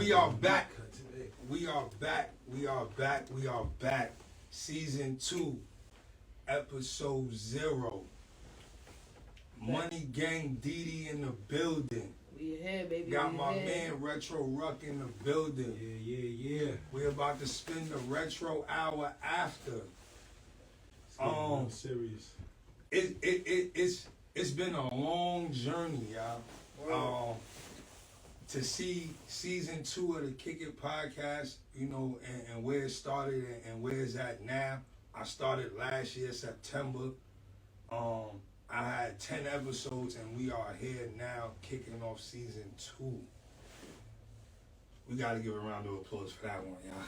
We are back. We are back. We are back. We are back. Season 2, Episode 0. Money Gang DeeDee in the building. We here, baby. Got my man Retro Ruck in the building. Yeah. We're about to spend the retro hour after. Serious. It's been a long journey, y'all. To see season 2 of the KICKet podcast, you know, and where it started and where it's at now. I started last year, September. I had 10 episodes, and we are here now kicking off season 2. We got to give a round of applause for that one, y'all.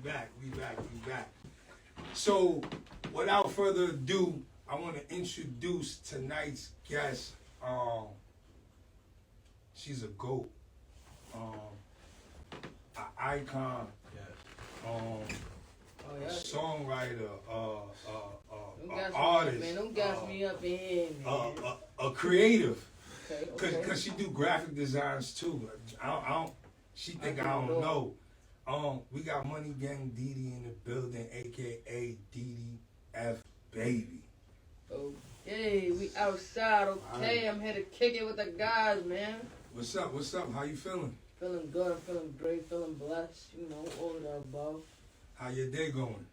Yeah, we back. So, without further ado, I want to introduce tonight's guest. She's a GOAT, an icon, a songwriter, an artist, man. Don't gas me up in here, man. A creative. Okay. Cause she do graphic designs too. I don't. She think I don't know. We got Money Gang DeeDee in the building, aka DeeDee F baby. Okay, we outside. Okay, I'm here to kick it with the guys, man. What's up? How you feeling? Feeling good. I'm feeling great. Feeling blessed. You know, all of the above. How your day going?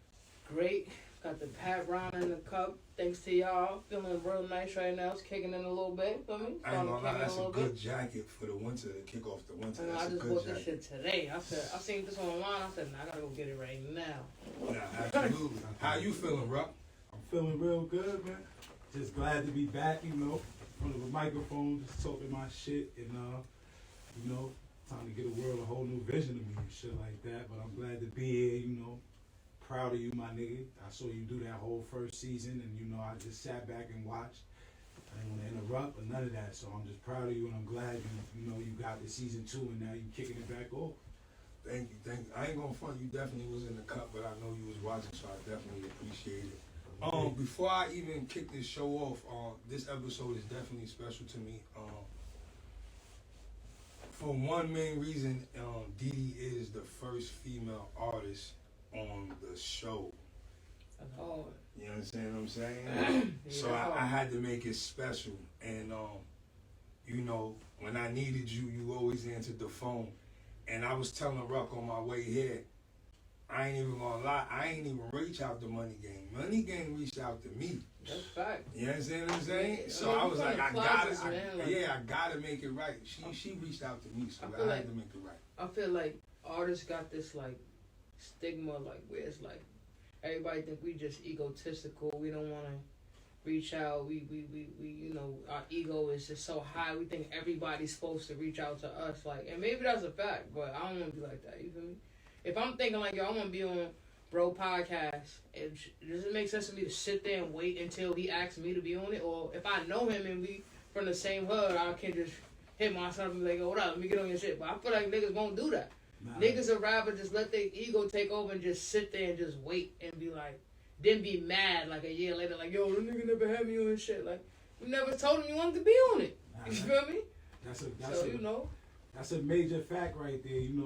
Great. Got the Pat Brown in the cup. Thanks to y'all. Feeling real nice right now. It's kicking in a little bit. Feel me? I ain't gonna lie, that's a good jacket for the winter, to kick off the winter. I just bought this shit today. I seen this online. I said, nah, I gotta go get it right now. Nah, absolutely. How you feeling, Rock? I'm feeling real good, man. Just glad to be back, you know, in front of a microphone, just talking my shit, and you know, time to get a world a whole new vision of me and shit like that. But I'm glad to be here, you know. Proud of you, my nigga. I saw you do that whole first season, and you know, I just sat back and watched. I didn't want to interrupt or none of that, so I'm just proud of you, and I'm glad you know you got the season 2, and now you kicking it back off. Thank you. I ain't gonna front, you definitely was in the cup, but I know you was watching, so I definitely appreciate it. Before I even kick this show off, this episode is definitely special to me. For one main reason, DeeDee is the first female artist on the show. Oh. You understand what I'm saying? So I had to make it special. And, you know, when I needed you, you always answered the phone. And I was telling Ruck on my way here, I ain't even gonna lie, I ain't even reach out to Money Gang. Money Gang reached out to me. That's fact. You understand what I'm saying? Yeah. So I was like, I gotta make it right. She reached out to me, so I had to make it right. I feel like artists got this like stigma, like where it's like everybody think we just egotistical. We don't want to reach out. We you know, our ego is just so high. We think everybody's supposed to reach out to us. Like, and maybe that's a fact, but I don't want to be like that. You feel me? If I'm thinking like, yo, I want to be on Bro podcast, does it make sense for me to sit there and wait until he asks me to be on it? Or if I know him and we from the same hood, I can just hit myself and be like, oh, what up, let me get on your shit. But I feel like niggas won't do that. Nah. Niggas would rather just let their ego take over and just sit there and just wait and be like, then be mad like a year later, like, yo, the nigga never had me on his shit. Like, you never told him you wanted to be on it. Nah, you feel me? That's a major fact right there, you know.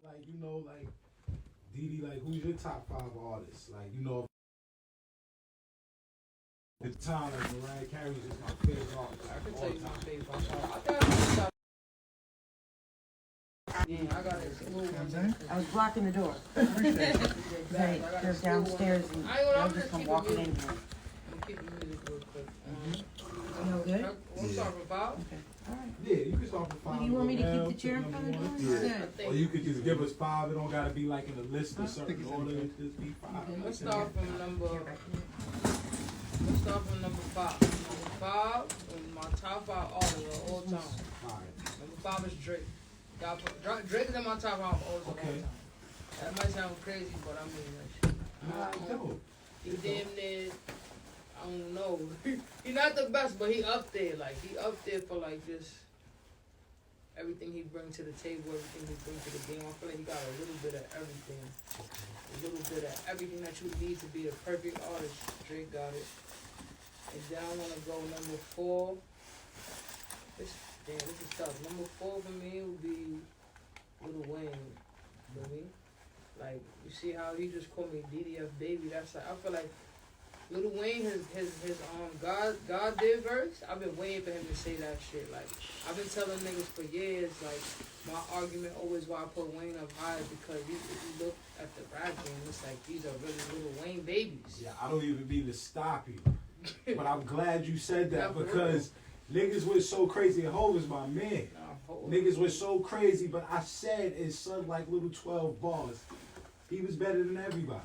Like, you know, like, DeeDee, like, who's your top 5 artists? Like, you know, at the time, like, Mariah Carey is my favorite artist. I can tell you my favorite. I got it. I was blocking the door. They're downstairs and they'll just come walking in here. You want me to around keep the chair in to front of number the one? door? Yeah. I Good. think Or you could just give us 5. It don't gotta be like in a list or certain order. It just be 5. let's start from number 5. Number 5 is my top 5 artists of all time. 5. Number 5 is Drake. Drake is in my top 5 artists of all Okay. time. That might sound crazy, but I mean that shit. Nah, dope. He damn near, I don't know. He not the best, but he up there. Like, he up there for, like, just everything he brings to the table, everything he brings to the game. I feel like he got a little bit of everything. A little bit of everything that you need to be a perfect artist. Drake got it. And then I want to go number 4. This is tough. Number 4 for me would be Lil Wayne. You know what I mean? Like, you see how he just called me DDF baby. That's like, I feel like Lil Wayne, his God did verse. I've been waiting for him to say that shit. Like, I've been telling niggas for years, like, my argument always why I put Wayne up high, because if you look at the rap game, it's like these are really Lil Wayne babies. Yeah, I don't even mean to stop you. But I'm glad you said that, Yeah, for because niggas was so crazy. And Hov is my man. Niggas was so crazy, but I said his son like little 12 bars. He was better than everybody.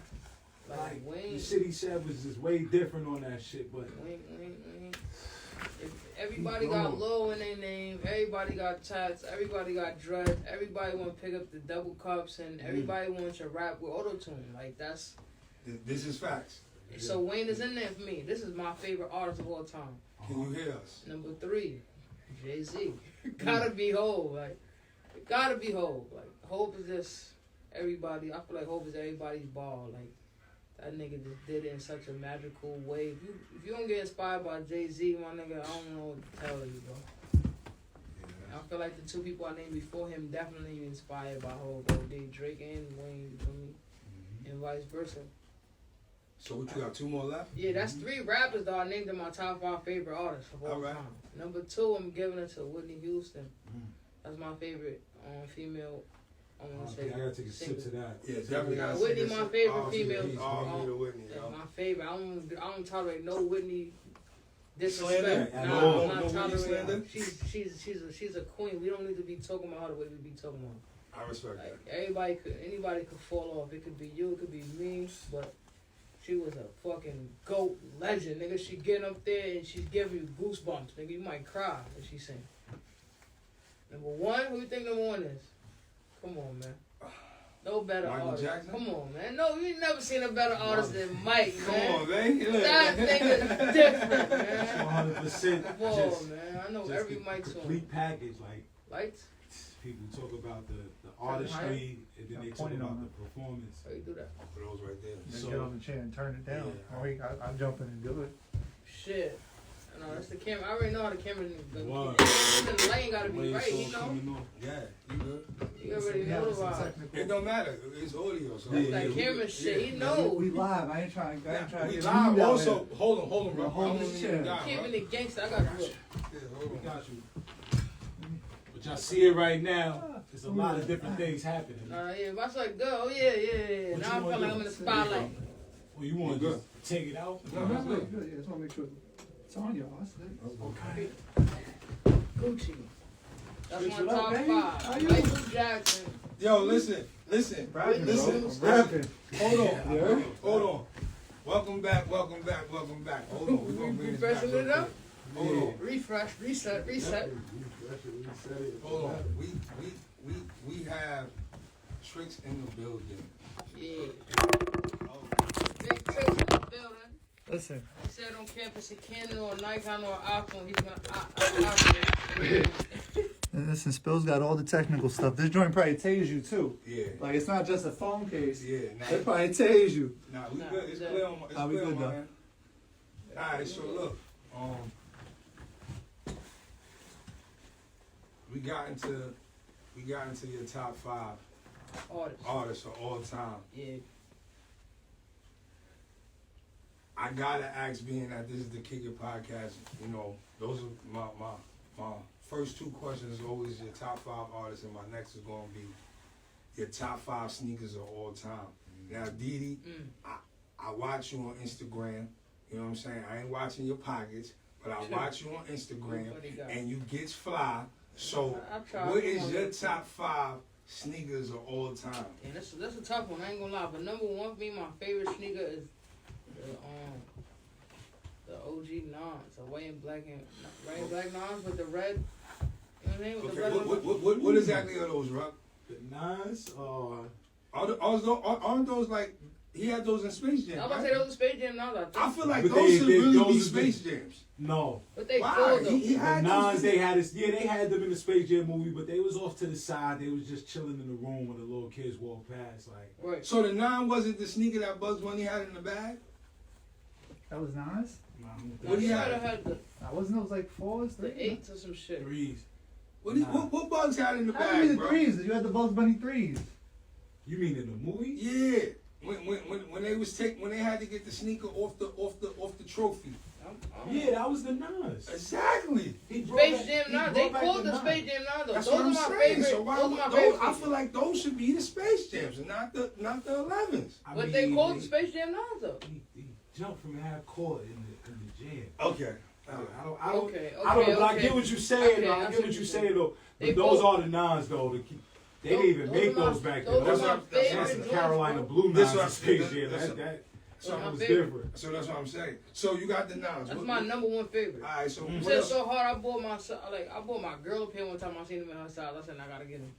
Like Wayne, the shit he said was just way different on that shit. But Wayne. If everybody got low in their name, everybody got tats, everybody got dreads, everybody want to pick up the double cups, and everybody wants to rap with auto-tune. Like, that's... This is facts. So Wayne is in there for me. This is my favorite artist of all time. Can you hear us? Number 3, Jay-Z. Gotta be Hov. Like, gotta be Hov. Like, Hov is just everybody. I feel like Hov is everybody's ball. Like, that nigga just did it in such a magical way. If you don't get inspired by Jay-Z, my nigga, I don't know what to tell you, bro. I feel like the 2 people I named before him definitely inspired by Hov. Drake and Wayne, you feel me? And vice versa. So what you got? 2 more left? Yeah, that's 3 rappers though I named in my top 5 favorite artists of all time. Number 2, I'm giving it to Whitney Houston. That's my favorite female. I want to say. I gotta take a sip to that. Yeah, definitely. Nah, Whitney, my favorite female. Whitney, my favorite. I don't tolerate no Whitney disrespect. Slander? Nah, I'm No not Whitney tolerating. slander? She's a queen. We don't need to be talking about her the way we be talking about her. I respect Like, that. anybody could fall off. It could be you, it could be me, but she was a fucking GOAT legend, nigga. She getting up there and she's giving you goosebumps, nigga. You might cry when she sing. Number 1, who you think number 1 is? Come on, man. No better Michael artist. Jackson? Come on, man. No, you ain't never seen a better artist than Mike, man. Come on, man. That nigga's different, man. 100%. Come on, man. I know just every the Mike song. complete package. Like, Lights? people talk about the artistry, and then they talk pointed about on the performance. How you do that? For those right there. Then So- get on the chair and turn it down. Yeah. I'll jump in and do it. Shit. No, that's the camera. I already know how the camera goes. Wow. The lane gotta be Way right, it's you all know? coming off. Yeah, you good. You already Yeah, know it's the a vibe. technical- It don't matter. It's audio. So Yeah, That camera shit, he know. We live. I ain't trying to we get you live. down Also, there. hold on, bro. Hold I'm this gonna chair. need a guy, Keeping bro. it gangsta, I got to do it. Yeah, hold We on. got you. But y'all see it right now. There's a lot of different things happening. Yeah, if I was like, go, yeah. What Now you I feel wanna like do? I'm in the spotlight. Well, you want to just take it out? No, that's good. Good. Yeah, just want to make sure it's on y'all. That's it. Okay. Gucci. That's Switch my it up, top baby. 5. How you? Michael Jackson. Yo, listen. Rapping, Listen. bro. Rapping. Hold on. Yeah. Hold on. Welcome back. Hold on. We're gonna bring this back. Refreshing it up? Hold on. Refresh, reset. Hold on. We have tricks in the building. Yeah. Big tricks in the building. Listen. He said on campus, a Canon or a Nikon or an iPhone, he's gonna Listen, Spill's got all the technical stuff. This joint probably tase you too. Yeah. Like, it's not just a phone case. Yeah. It probably tase you. Nah, we Nah, good. It's we clear on my. It's we clear good on my though. end. Alright, so look. We got into your top 5 artists of all time. Yeah. I gotta ask, being that this is the KICKet podcast, you know, those are my first 2 questions is always your top 5 artists, and my next is gonna be your top 5 sneakers of all time. Now, DeeDee, I watch you on Instagram. You know what I'm saying? I ain't watching your pockets, but I watch you on Instagram, and you get fly. So, I tried. what is your top 5 sneakers of all time? Yeah, that's a tough one. I ain't gonna lie, but number one for me, my favorite sneaker is the OG Nons, the white and black Nons with the red. You know what I mean? With the red What exactly are those, Ruck? The Nines are... Aren't those like, he had those in Space Jam, I'm about to right? say those are Space Jam Nons. I feel like But those should really be those Space Jams. No. But they Why? cool though. He The had Nines, those. they had them in the Space Jam movie, but they was off to the side. They was just chilling in the room when the little kids walked past. Like, Right. So the 9 wasn't the sneaker that Bugs Bunny had in the bag? That was nice. What do you have? have? Had the Wasn't those like 4s? the 8s or some shit. threes. What Bugs had in the How do you mean bag, the bro? 3s? You had the Bugs Bunny 3s. You mean in the movie? Yeah. When they had to get the sneaker off the trophy. Yeah, that was the Nines. Exactly. He brought Space back- Jam he Nons. brought They back called the Nines. Space Jam Nons though. That's Those what are I'm my saying. favorite. So why Those are would my those? favorite. I feel like those should be the Space Jams and not the 11s. I But mean, they called the Space Jam Nons though. He jumped from half court in the jam. Okay. I don't. Okay, I don't. But I okay. get what you're saying. Okay, though. I I see get what what you're you're saying though. They But those both- are the Nines though. They didn't even Those make are my- those back those then. are That's my what- that's favorite That's the joints, Carolina bro. Blue That's Nines what in Space I- Jam. that's- That Those are my was favorite. different. So that's what I'm saying. So you got the 9s. That's my number one favorite. All right. So Mm. what Said else? so hard. I bought my girl a pair one time. I seen them in her style. I said, I gotta get them.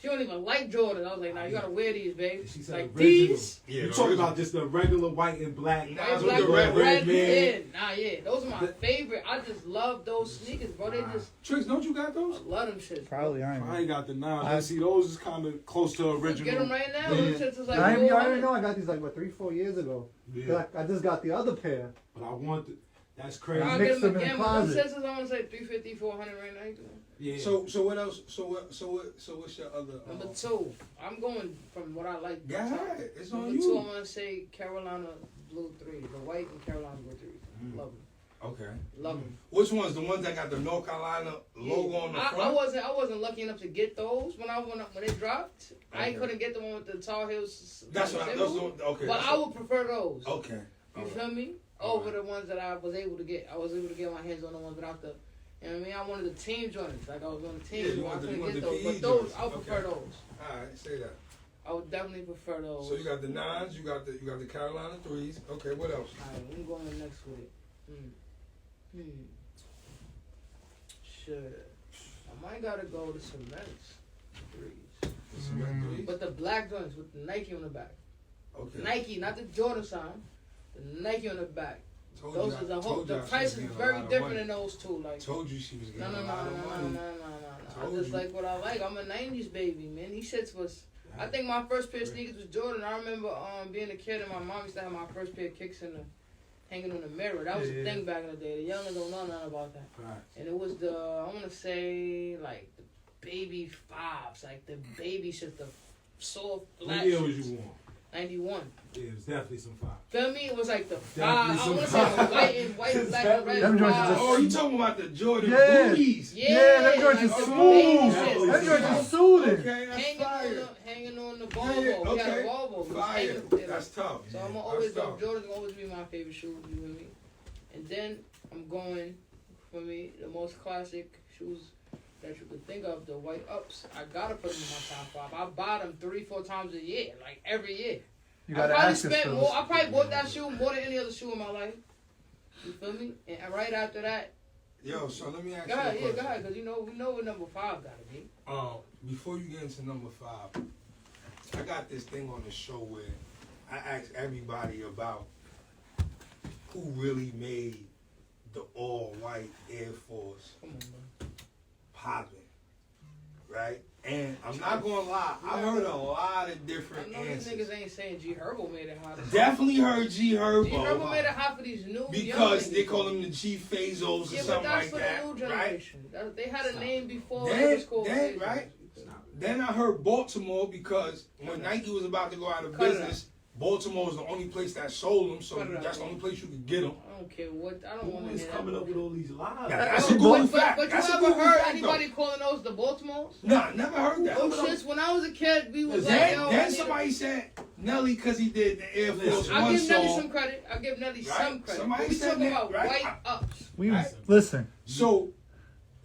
She don't even like Jordan. I was like, nah, you gotta wear these, babe. She said Like original. these. Yeah, You the talking original. about just the regular white and black? Nah, White, with black, the red red, man. yeah. Those are my favorite. I just love those sneakers, bro. They just, Tricks, don't you got I those? love them shits. bro. Probably I I ain't got the Nines. I- I see those is kind of close to original. Get them right now. Yeah. Those shits is like I already 400. know I got these like what 3-4 years ago. Yeah. I just got the other pair. But I want that's crazy. I'll Mix get them them in again. the But them closet. shits is, I want to say 350, 400 right now. Yeah. So what else? So what's your other? Number 2, I'm going from what I like. Go ahead. It's on Number 2, you. I'm gonna say Carolina Blue 3, the white and Carolina Blue 3. Mm. Love them. Okay. Love them. Which ones? The ones that got the North Carolina logo on the front? I wasn't lucky enough to get those when they dropped. I Okay. couldn't get the one with the Tar Heels. That's what. Okay. But that's I what- would prefer those. Okay. You Alright. feel me? Over the ones that I was able to get. I was able to get my hands on the ones without the. You know what I mean? I wanted the team joints. Like I was on the team. Yeah, you I want couldn't the get those. PE But those, joints. I would prefer Okay. those. All right. Say that. I would definitely prefer those. So you got the 9s. You got the Carolina 3s. Okay. What else? Alright, I'm going next with it. Shit. I might gotta go to cements 3s. The cement 3s. But the black joints with the Nike on the back. Okay. Nike, not the Jordan sign. The Nike on the back. Told Those you is I- a whole. told The you I price she is was getting a very lot of different money. than those two. Like Told you she was getting no. a lot of money. I Told just you. like what I like. I'm a '90s baby, man. These shits was. I think my first pair of sneakers was Jordan. I remember being a kid and my mom used to have my first pair of kicks hanging on the mirror. That was Yeah. the thing back in the day. The youngins don't know nothing about that. Right. And it was I want to say like the baby 5s, like the baby shit, the soft What flat year was shits. you on? 91. Yeah, it was definitely some fire. Feel me? It was like the 5. Definitely I want to some say the five. white and black and red. Them joints 5s. is Oh, you talking about the Jordan Yeah. booties? Yeah, that joint is like the smooth. baby That shit. was- That joint is suited. Okay, that's Hanging fire. on the Yeah, Volvo. We had a okay. Volvo. It was Fire. hanging there. That's tough. So I'm That's always tough. Jordan's gonna always be my favorite shoe. You with me? And then I'm going for me the most classic shoes that you could think of, the white ups. I gotta put them in my top 5. I buy them 3-4 times a year, like every year. You I gotta probably ask us spent for more. this. I probably bought that shoe more than any other shoe in my life. You feel me? And right after that, Yo, so let me ask go you a ahead, question. go ahead, because we know what number 5 gotta be. Before you get into number 5, I got this thing on the show where I ask everybody about who really made the all-white Air Force Come on, man. popping, right? And I'm not gonna lie, I heard a lot of I different know these answers. niggas ain't saying G Herbo made it hot. Definitely heard G G Herbo made Herbo it hot for these new because young they niggas. call him the G Fazos or Yeah, but something that's like for that, the new right? generation. They had a Stop. name before. Then- It was called then, Fazos. right? Stop it. Then I heard Baltimore because when Nike was about to go out of Cut it business, Baltimore was the only place that sold them, so Cut it out, that's the bro. only place you could get them. I don't care what. I don't want Who to is hear coming that. up with all these lies? That's a But- Google but- fact. But That's you a ever Google heard fact, anybody calling those the Baltimores? Nah, never heard that. Those shits, when I was a kid, we was like, Then, yo, I then need somebody said Nelly because he did the Air Force Listen, I One give Nelly song. some credit. I give Nelly Right? some credit. Somebody But we said talking that, about right? white ups. We Right. listen. So,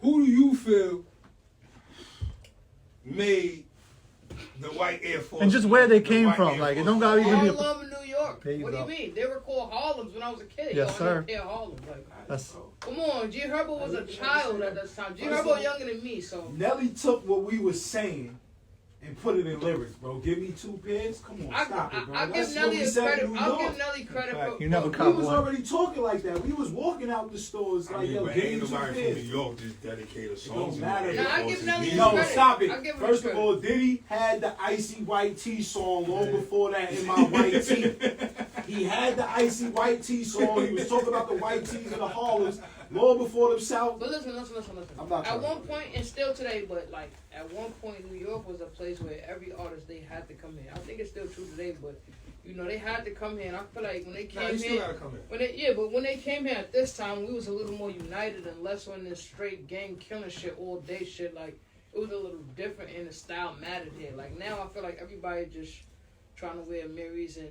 who do you feel made the white Air Force. And just where they the came white from. Air Like, it Force don't gotta even be a... Harlem, New York. There you What do go. you mean? They were called Harlems when I was a kid. Yes, Yo, sir. I never hear Harlem. Like, That's... come on, G Herbo was a child at that time. G Herbo younger than me, so. Nelly took what we was saying and put it in lyrics, bro. Give me 2 pairs. Come on, stop it, bro. I'll give That's what Nelly we a said credit. in New I'll York. give Nelly credit for. You never We caught was one. already talking like that. We was walking out the stores I like, mean, yo, but give ain't me 2 nobody from New pairs. York just dedicate a song don't to matter. the Nah, Air I give Forces. Nelly He- No, credit. stop it. I'll give him First of credit. all, Diddy had the Icy White Tee song long before that in my white tee. He had the Icy White Tee song. He was talking about the white tees and the Harlems long before them South. But listen. I'm not At trying one to- point, and still today, but like at one point, New York was a place where every artist they had to come here. I think it's still true today, but you know they had to come here. And I feel like when they Nah, came you still here, gotta come in. but when they came here at this time, we was a little more united and less on this straight gang killing shit all day shit. Like it was a little different, and the style mattered here. Like now, I feel like everybody just trying to wear mirrors and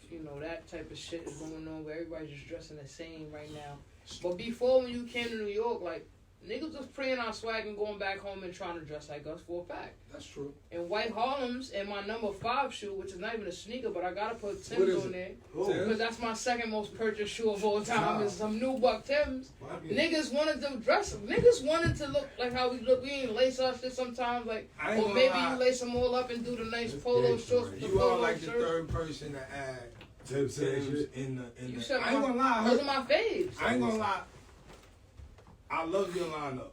you know that type of shit is going on where everybody's just dressing the same right now. But before, when you came to New York, like niggas was preying our swag and going back home and trying to dress like us for a fact. That's true. And white Harlems and my number 5 shoe, which is not even a sneaker, but I gotta put What Timbs is on it? there. Oh, Because that's my second most purchased shoe of all time. Wow. Is some new buck Timbs. well, I get it. Niggas wanted to dress. Niggas wanted to look like how we look. We ain't lace our shit sometimes, like, I ain't or gonna maybe lie. you lace them all up and do the nice That's polo gangster, shorts. right? with the You are polo like the shirt. third person to add Tips and shit. in the. You said I ain't my- gonna lie. Those are my faves. I ain't gonna lie. I love your lineup.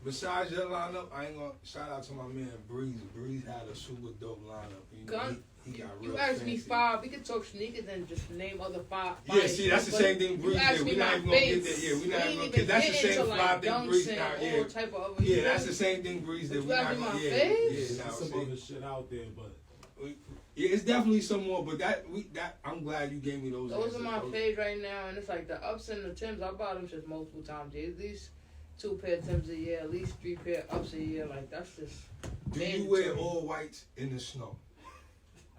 Besides your lineup, I ain't gonna shout out to my man Breeze. Breeze had a super dope lineup. You know, Gun- he got real You asked me fancy. 5. We could talk sneakers and just name other 5. Yeah, see, that's the but same thing you Breeze asked did. me We not my even gonna get faves. there. Yeah, we not We even ain't gonna even get. That's the get same into, fly like, thing dunks Breeze and now. all Yeah, type of other. yeah, that's the same thing Breeze did. You We asked not me gonna. my Yeah, faves? yeah. There's Now, some see, other shit out there, but yeah, it's definitely some more. But that I'm glad you gave me those. Those answers. are my faves right now, and it's like the ups and the Tims. I bought them just multiple times. At least 2 pair of Tims a year, at least 3 pair ups a year. Like that's just. Do you mandatory. wear all whites in the snow?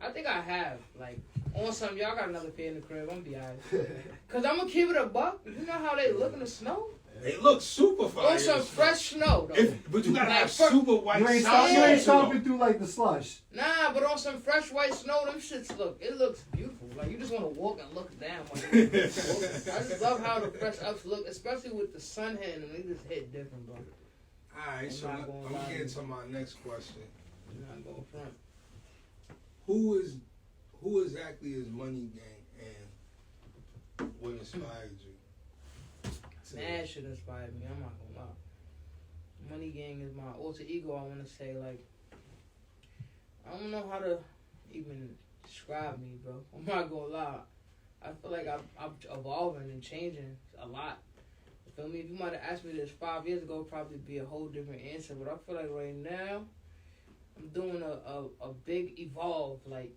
I think I have. Like on some, y'all got another pair in the crib. I'm be alright. Cause I'm gonna keep it a buck. You know how they look in the snow? They look super fire. On some fresh snow though. But you gotta Like, have fir- super white You ain't, socks. you ain't too, though. stomping through like the slush. Nah, but on some fresh white snow, them shits looks beautiful. Like you just want to walk and look down. Like, I just love how the fresh ups look, especially with the sun hitting them. They just hit different, bro. Alright, I'm so not I'm gonna lie. getting to my next question. You're not going front. Who exactly is Money Gang and what inspired you? Mad shit inspired me. I'm not gonna lie. Money Gang is my alter ego. I want to say like I don't know how to even describe me, bro. I'm not gonna lie. I feel like I'm evolving and changing a lot. You feel me? If you might have asked me this 5 years ago, it'd probably be a whole different answer. But I feel like right now, I'm doing a big evolve. Like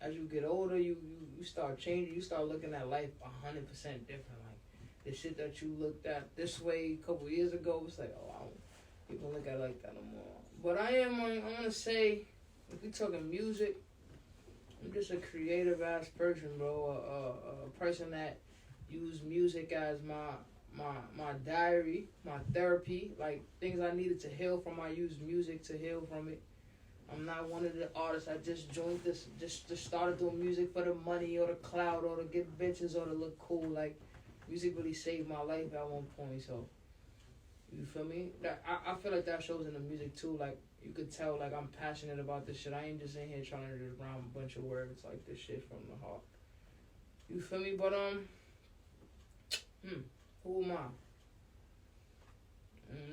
as you get older, you start changing. You start looking at life 100% different. Like the shit that you looked at this way a couple years ago, it's like, oh, I don't even look at it like that no more. But I want to say, if we talking music, I'm just a creative ass person, bro. A person that use music as my diary, my therapy, like things I needed to heal from. I use music to heal from it. I'm not one of the artists. I just joined this, just started doing music for the money or the clout or to get bitches or to look cool. Like music really saved my life at one point. So you feel me? That I feel like that shows in the music too. Like you could tell, like I'm passionate about this shit. I ain't just in here trying to just rhyme a bunch of words. Like this shit from the heart. You feel me? But who am I?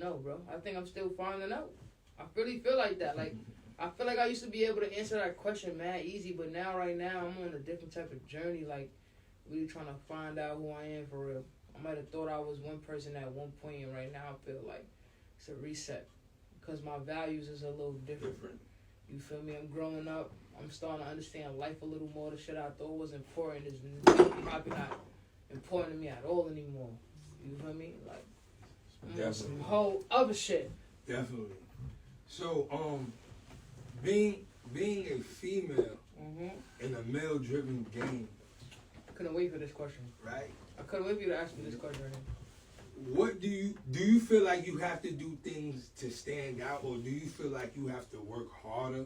No, bro. I think I'm still finding out. I really feel like that. Like I feel like I used to be able to answer that question mad easy, but now right now I'm on a different type of journey. Like really trying to find out who I am for real. I might have thought I was one person at one point, and right now I feel like it's a reset because my values is a little different. You feel me? I'm growing up. I'm starting to understand life a little more. The shit I thought was important is probably not important to me at all anymore. You feel me? Like I'm on some whole other shit. Definitely. So, being a female in a male-driven game, I couldn't wait for this question. right? I couldn't wait for you to ask me this question right here. what do you feel like you have to do things to stand out, or do you feel like you have to work harder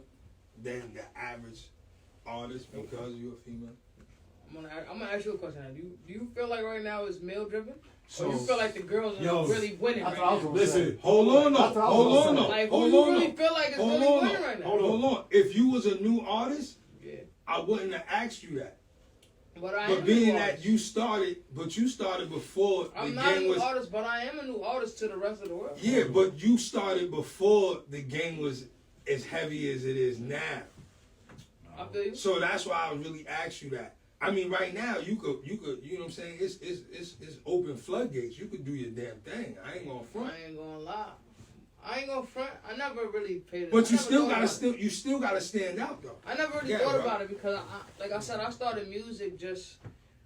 than the average artist because you're a female? I'm gonna ask you a question. Now. Do you feel like right now it's male driven? So, or you feel like the girls are really winning right now? Listen, hold on. Like, who you really feel like is really winning right now? Hold on. If you was a new artist, yeah, I wouldn't have asked you that. But being that you started before I'm the not a game new was. artist, but I am a new artist to the rest of the world. Yeah, but you started before the game was as heavy as it is now. I feel you. So that's why I really asked you that. I mean, right now you could, you know what I'm saying? It's open floodgates. You could do your damn thing. I ain't gonna front. I ain't gonna lie. I ain't gonna front. I never really paid it. But you still gotta stand out though. I never really thought about it because, like I said, I started music just.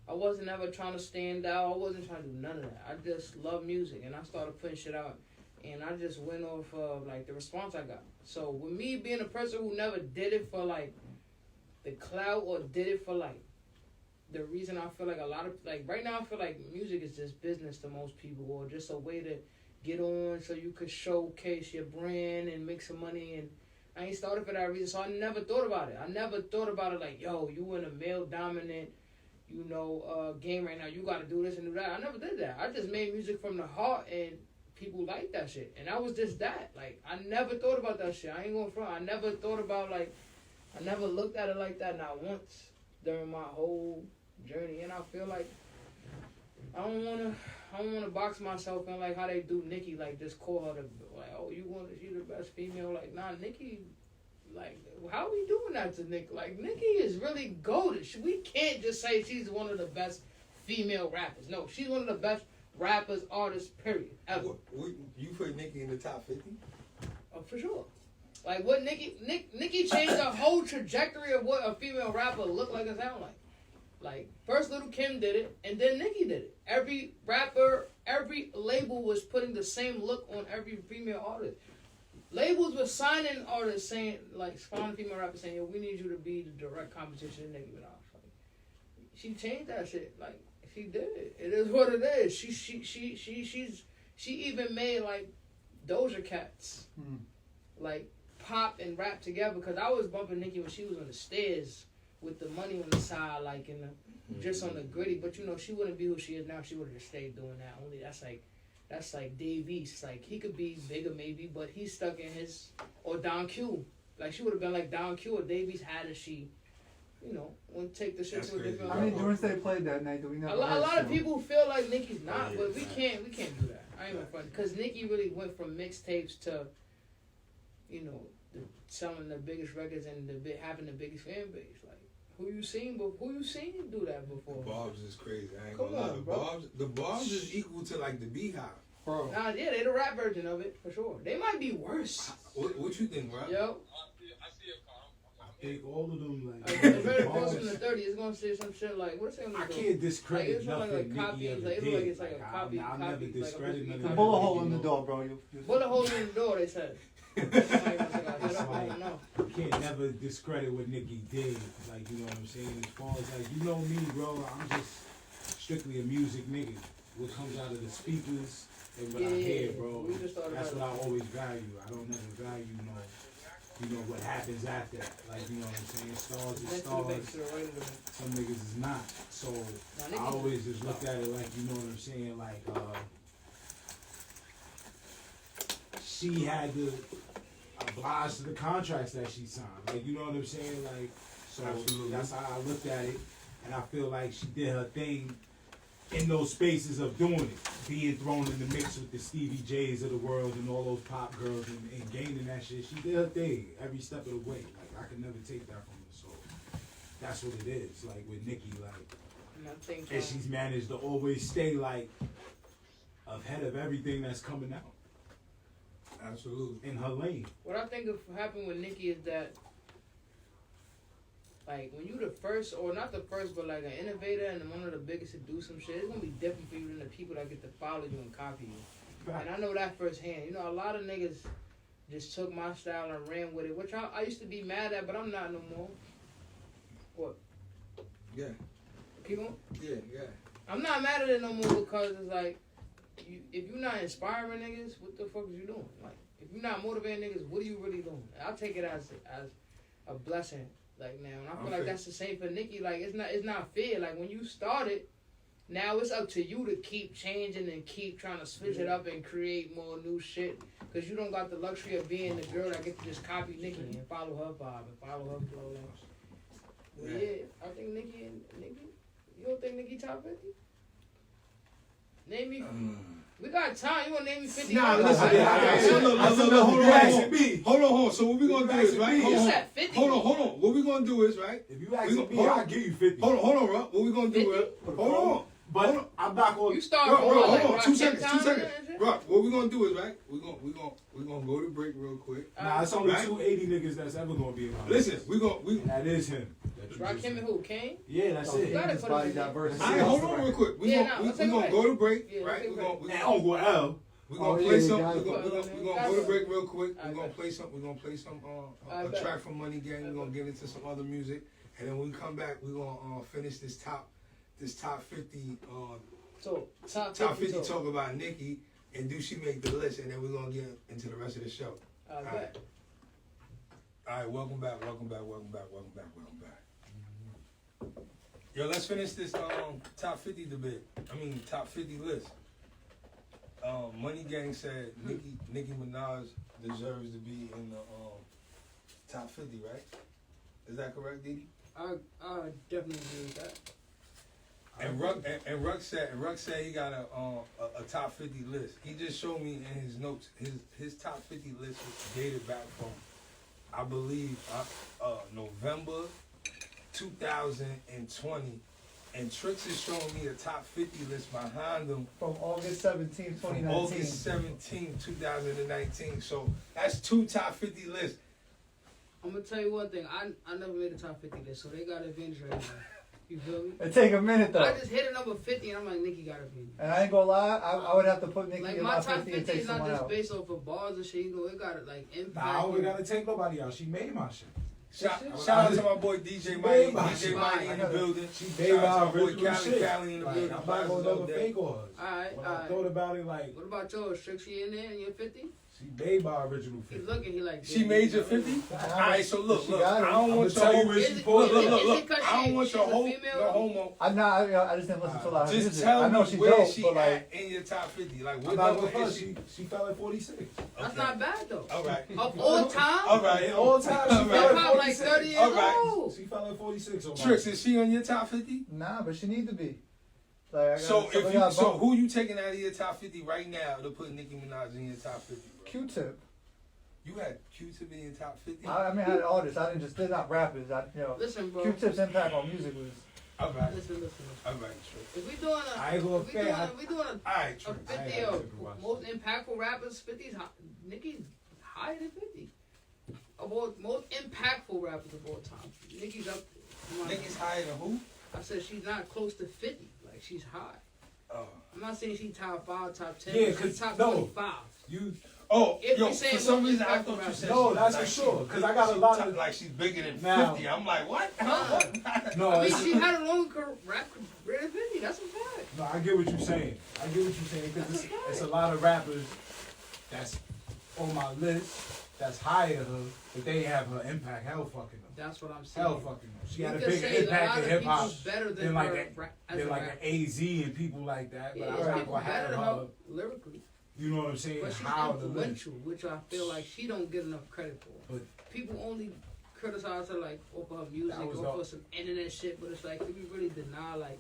I wasn't ever trying to stand out. I wasn't trying to do none of that. I just love music, and I started putting shit out, and I just went off of like the response I got. So with me being a person who never did it for like the clout or did it for like the reason I feel like a lot of like right now I feel like music is just business to most people or just a way to get on so you could showcase your brand and make some money, and I ain't started for that reason, so I never thought about it. I never thought about it like, yo, you in a male dominant, game right now, you gotta do this and do that. I never did that. I just made music from the heart and people like that shit. And that was just that. Like, I never thought about that shit. I ain't gonna front. I never thought about I never looked at it like that not once during my whole journey. And I feel like I don't wanna box myself in like how they do Nicki, like just call her oh, she's the best female. Like, nah, Nicki, like, how are we doing that to Nicki? Like, Nicki is really goated. We can't just say she's one of the best female rappers. No, she's one of the best rappers, artists, period, ever. You put Nicki in the top 50? Oh, for sure. Like, what Nicki changed the whole trajectory of what a female rapper looked like and sound like. Like, first Little Kim did it, and then Nicki did it. Every rapper, every label was putting the same look on every female artist. Labels were signing artists saying, like, signing female rappers saying, yo, we need you to be the direct competition to Nicki Minaj. Like, she changed that shit. Like, she did it. It is what it is. She even made, like, Doja Cats, like, pop and rap together, because I was bumping Nicki when she was on the stairs with the money on the side, like, just on the gritty. But, she wouldn't be who she is now. She would have just stayed doing that. Only that's like Dave East. Like, he could be bigger maybe, but he's stuck in his, or Don Q. Like, she would have been like Don Q or Dave East had if she, wouldn't take the shit to a different level. How many joints they played that night that we never A lot of people feel like Nicki's not, but we can't do that. I ain't gonna front. Because Nicki really went from mixtapes to, selling the biggest records and having the biggest fan base. Like, who you seen do that before? Bob's is crazy. I ain't Come gonna lie. on, bro. The Bob's is equal to like the Beehive. Bro. Nah, yeah, they the rap version of it for sure. They might be worse. What you think, bro? Yo, I think all of them if it goes from the 30, it's gonna say some shit like, what's it gonna I do? can't discredit Like, nothing like Nicki copies, ever like, it did. look like it's like a copy, I'll never like, discredit none of The that. bullet hole in the door, bro. Bullet hole in the door, they said. It's like, you can't never discredit what Nicki did. Like, you know what I'm saying? As far as like, you know me, bro, I'm just strictly a music nigga. What comes out of the speakers and what I hear, bro. That's what I always value. I don't never value, what happens after that. Like, you know what I'm saying? Stars is stars. Some niggas is not. So I always just look at it like, you know what I'm saying? Like, she had to oblige to the contracts that she signed. Like, you know what I'm saying? Like, so Absolutely. That's how I looked at it. And I feel like she did her thing in those spaces of doing it. Being thrown in the mix with the Stevie J's of the world and all those pop girls and gaining that shit. She did her thing every step of the way. Like, I could never take that from her. So that's what it is. Like, with Nicki, like, and she's managed to always stay, like, ahead of everything that's coming out. Absolutely. In her lane. What I think happened with Nicki is that, like, when you the first, or not the first, but like an innovator and one of the biggest to do some shit, it's gonna be different for you than the people that get to follow you and copy you. And I know that firsthand. A lot of niggas just took my style and ran with it, which I used to be mad at, but I'm not no more. What? Yeah. Keep on? Yeah. I'm not mad at it no more because it's like, if you're not inspiring niggas, what the fuck is you doing? Like, if you're not motivating niggas, what are you really doing? I take it as a blessing. Like now, and I feel like that's the same for Nicki. Like it's not fair. Like when you started, now it's up to you to keep changing and keep trying to switch it up and create more new shit. Cause you don't got the luxury of being the girl that get to just copy Nicki and follow her vibe and follow her flow. Yeah, I think Nicki. You don't think Nicki top 50? Name me. We got time. You want to name me 50? Nah, listen. Hold on. So what we gonna do is right. You said 50. Hold on. What we gonna do is right. If you ask me, I'll give you 50. Hold on, bro. What we gonna do is hold on. But I'm not going. You start. Hold on. 2 seconds. Bro, what we gonna do is right. We gonna go to break real quick. Nah, it's only 280 niggas that's ever gonna be in my Listen, and that is him. Rakim and who? Kane? Yeah, that's it. Gotta put him in there. Alright, hold on real quick. We gonna go to break, right? We And Uncle L. We're gonna play some. We're gonna go to break real quick. We're gonna play some. A track from Money Gang. We're gonna get into some other music, and then when we come back, we're gonna finish this top 50. So top 50 talk about Nicki, and do she make the list? And then we're gonna get into the rest of the show. All right. Welcome back. Yo, let's finish this top 50 debate. Top 50 list. Money Gang said Nicki Minaj deserves to be in the top 50, right? Is that correct, DeeDee? I definitely agree with that. And Ruck said he got a top 50 list. He just showed me in his notes his top 50 list was dated back from, I believe, November 2020. And Trix is showing me a top 50 list behind them From August 17, 2019. August 17, 2019. So that's 2 top 50 lists. I'm gonna tell you one thing. I never made a top 50 list, so they got an advantage right now. You feel me? It take a minute though. I just hit a number 50 and I'm like, Nicki got to be. And I ain't gonna lie, I would have to put Nicki like in my my top 50 and 50 take is not someone just out. based off of bars and shit. You know, it got it like impact. Nah, I would gotta take nobody out. She made my shit. Shout out to my boy DJ Mighty. DJ Mighty in the building. She made my Shout out to my boy original shit. Cali in the building. I'm not gonna never fake on her. Alright, When I thought about it, like, what about yours? Trixie in there and you're 50? she made my original He's 50. looking, he like. She made your 50? Alright, so look, I don't want your tell you whole. where she Look, pulled. look. I don't want your whole. female? No homo. I just didn't listen to a lot of her Just music. tell I know me she's where dope, she but like, at in your top 50. Like, what I'm not number gonna is fuck. she? She fell at 46. That's not bad though. Alright. Of all time? Alright. All time, she Alright. fell at About like 46. 30 years Alright. old. She fell at 46. on Trix, my is she on your top 50? nah, but she need to be. Like, I So got who you taking out of your top 50 right now to put Nicki Minaj in your top 50? Bro? Q-Tip. You had Q-Tip in your top 50? I mean, I had artists. they're not rappers. Listen, bro. Q-Tip's impact on music was. Alright. Listen. Alright, Trix. If we doing I ain't gonna Alright, a Trix. 50 of most impactful rappers, 50's Nicki's higher than 50. Of all most impactful rappers of all time, Nicki's up there. Nicki's higher than who? I said she's not close to 50. Like she's high. Oh. I'm not saying she's top 5, top 10. Yeah, she's 'cause top no. 25. If yo, we say for some most reason I impactful thought you rappers. said No, she that's like for sure, she- 'cause I got a she lot top- of- like she's bigger than Now- 50. I'm like, what? No, I mean, it's- she had a longer rap career than 50. That's a fact. No, I get what you're saying. Because it's a lot of rappers that's on my list that's higher than her, but they have her impact hell fucking them. That's what I'm saying. Hell fucking them. She You had a can bigger say a impact lot in of hip hop people's better than than like her a, as than a like rapper. an AZ and people like that. But Yeah, I'm it's not people gonna better have than her. her lyrically. You know what I'm saying? But she's How the list. influential, which I feel like she don't get enough credit for. But People only criticize her like over her music, That was over the- some internet shit, but it's like, do we really deny like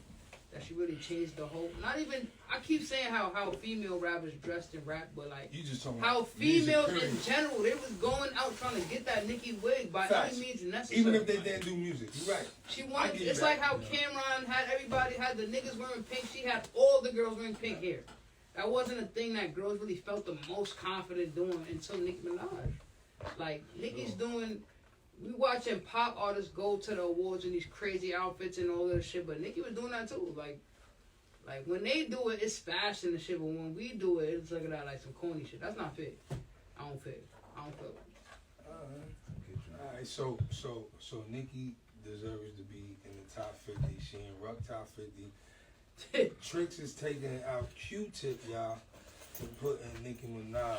that she really changed the whole? Not even. I keep saying how female rappers dressed and rap, but like You just talking how about music, females period. in general, they was going out trying to get that Nicki wig by Facts. any means necessary. Even if they didn't do music. You're right. She I wanted. give you It's that. like how Cameron had everybody had the niggas wearing pink. She had all the girls wearing pink hair. That wasn't a thing that girls really felt the most confident doing until Nicki Minaj. Like Nicki's doing. We watching pop artists go to the awards in these crazy outfits and all that shit, but Nicki was doing that too. Like when they do it, it's fashion and shit, but when we do it, it's looking at like some corny shit. That's not fair. I don't feel it. Alright, so Nicki deserves to be in the top 50. She in Ruck top 50. Tricks is taking out Q-Tip, y'all, to put in Nicki Minaj.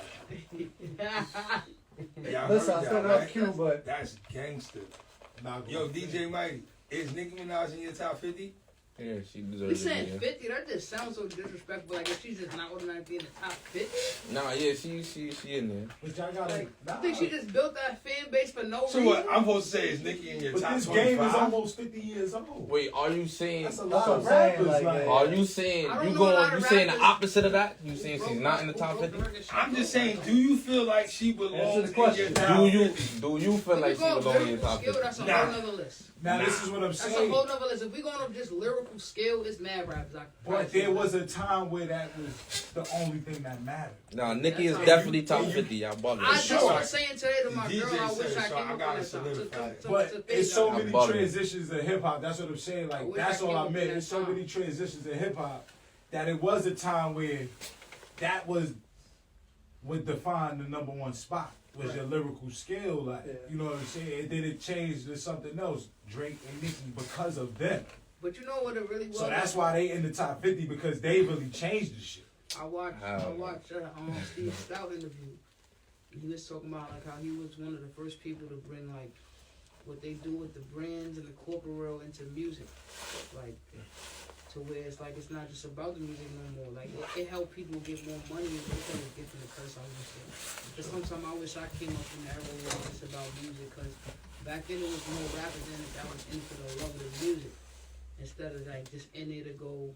Y'all Listen, I heard still that, love right? Q, but That's gangster. Not Yo, gonna DJ Mighty, is Nicki Minaj in your top 50? Yeah, she You deserves it. saying Yeah. 50? That just sounds so disrespectful. Like if she's just not automatically in the top 50. Nah, yeah, she in there. But y'all gotta. Like, nah. I think she just built that fan base for no So reason. what? I'm supposed to say is Nicki in your But top this 25? game is almost 50 years old. Wait, are you saying? That's a That's lot what of I'm saying, rappers. like, Like, yeah. Are you saying I don't you know a lot going? of You saying the rappers opposite of that? You saying Who she's broke not the- in the who top broke the 50? record? She I'm broke just the saying, record. do you feel like she Answer belongs the in your question. top Do you 50? do you feel like If she we go belongs in your lyrical top skill, 50? that's a Nah. whole nother list. now this Nah. is what I'm That's a saying. whole nother list. If we going up just lyrical skill, it's mad rappers. But there was a time where that was the only thing that mattered. Nah, Nicki is That's definitely how top you- 50. Y'all bugging. I just Sure. was saying today to my The girl, DJ I wish said I so. came I up gotta on that song. solidify it. But it's so I'm many bugging. transitions in hip hop. That's what I'm saying. I Like wish that's I all came I up meant. in There's that so time. many transitions in hip hop that it was a time where that was would define the number one spot was your lyrical skill. Like Yeah. you know what I'm saying. And then it changed to something else. Drake and Nicki because of them. But you know what it really was? So that's why they in the top 50 because they really changed the shit. I watched Oh. Steve Stout interview. He was talking about like how he was one of the first people to bring like what they do with the brands and the corporate world into music, like to where it's like it's not just about the music no more. Like it helped people get more money and they kind of get from the curse. I was saying. But sometimes I wish I came up in that era where it was just about music because back then it was more rappers in it that was into the love of the music instead of like just in there to go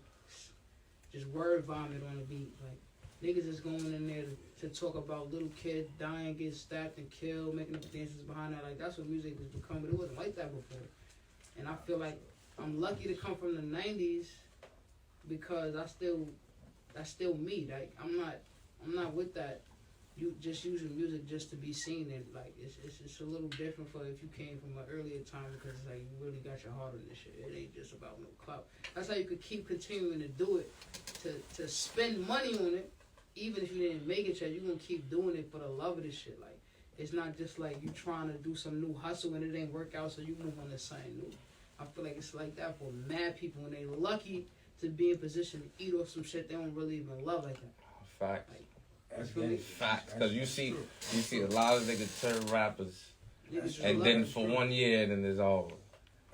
just word vomit on the beat. Like niggas is going in there to talk about little kids dying, getting stabbed and killed, making up dances behind that. Like that's what music has become, but it wasn't like that before. And I feel like I'm lucky to come from the '90s because that's still me. Like I'm not with that. You just using music just to be seen, and like it's a little different for if you came from an earlier time because it's like you really got your heart in this shit. It ain't just about no clout. That's how you could keep continuing to do it, to spend money on it, even if you didn't make it yet. You gonna keep doing it for the love of this shit. Like it's not just like you trying to do some new hustle and it ain't work out, so you move on to something new. I feel like it's like that for mad people when they lucky to be in position to eat off some shit they don't really even love like that. Facts. That's Feel me? Facts. Because you see a lot of niggas turn rappers, Niggas just and love then it. for 1 year, then it's over.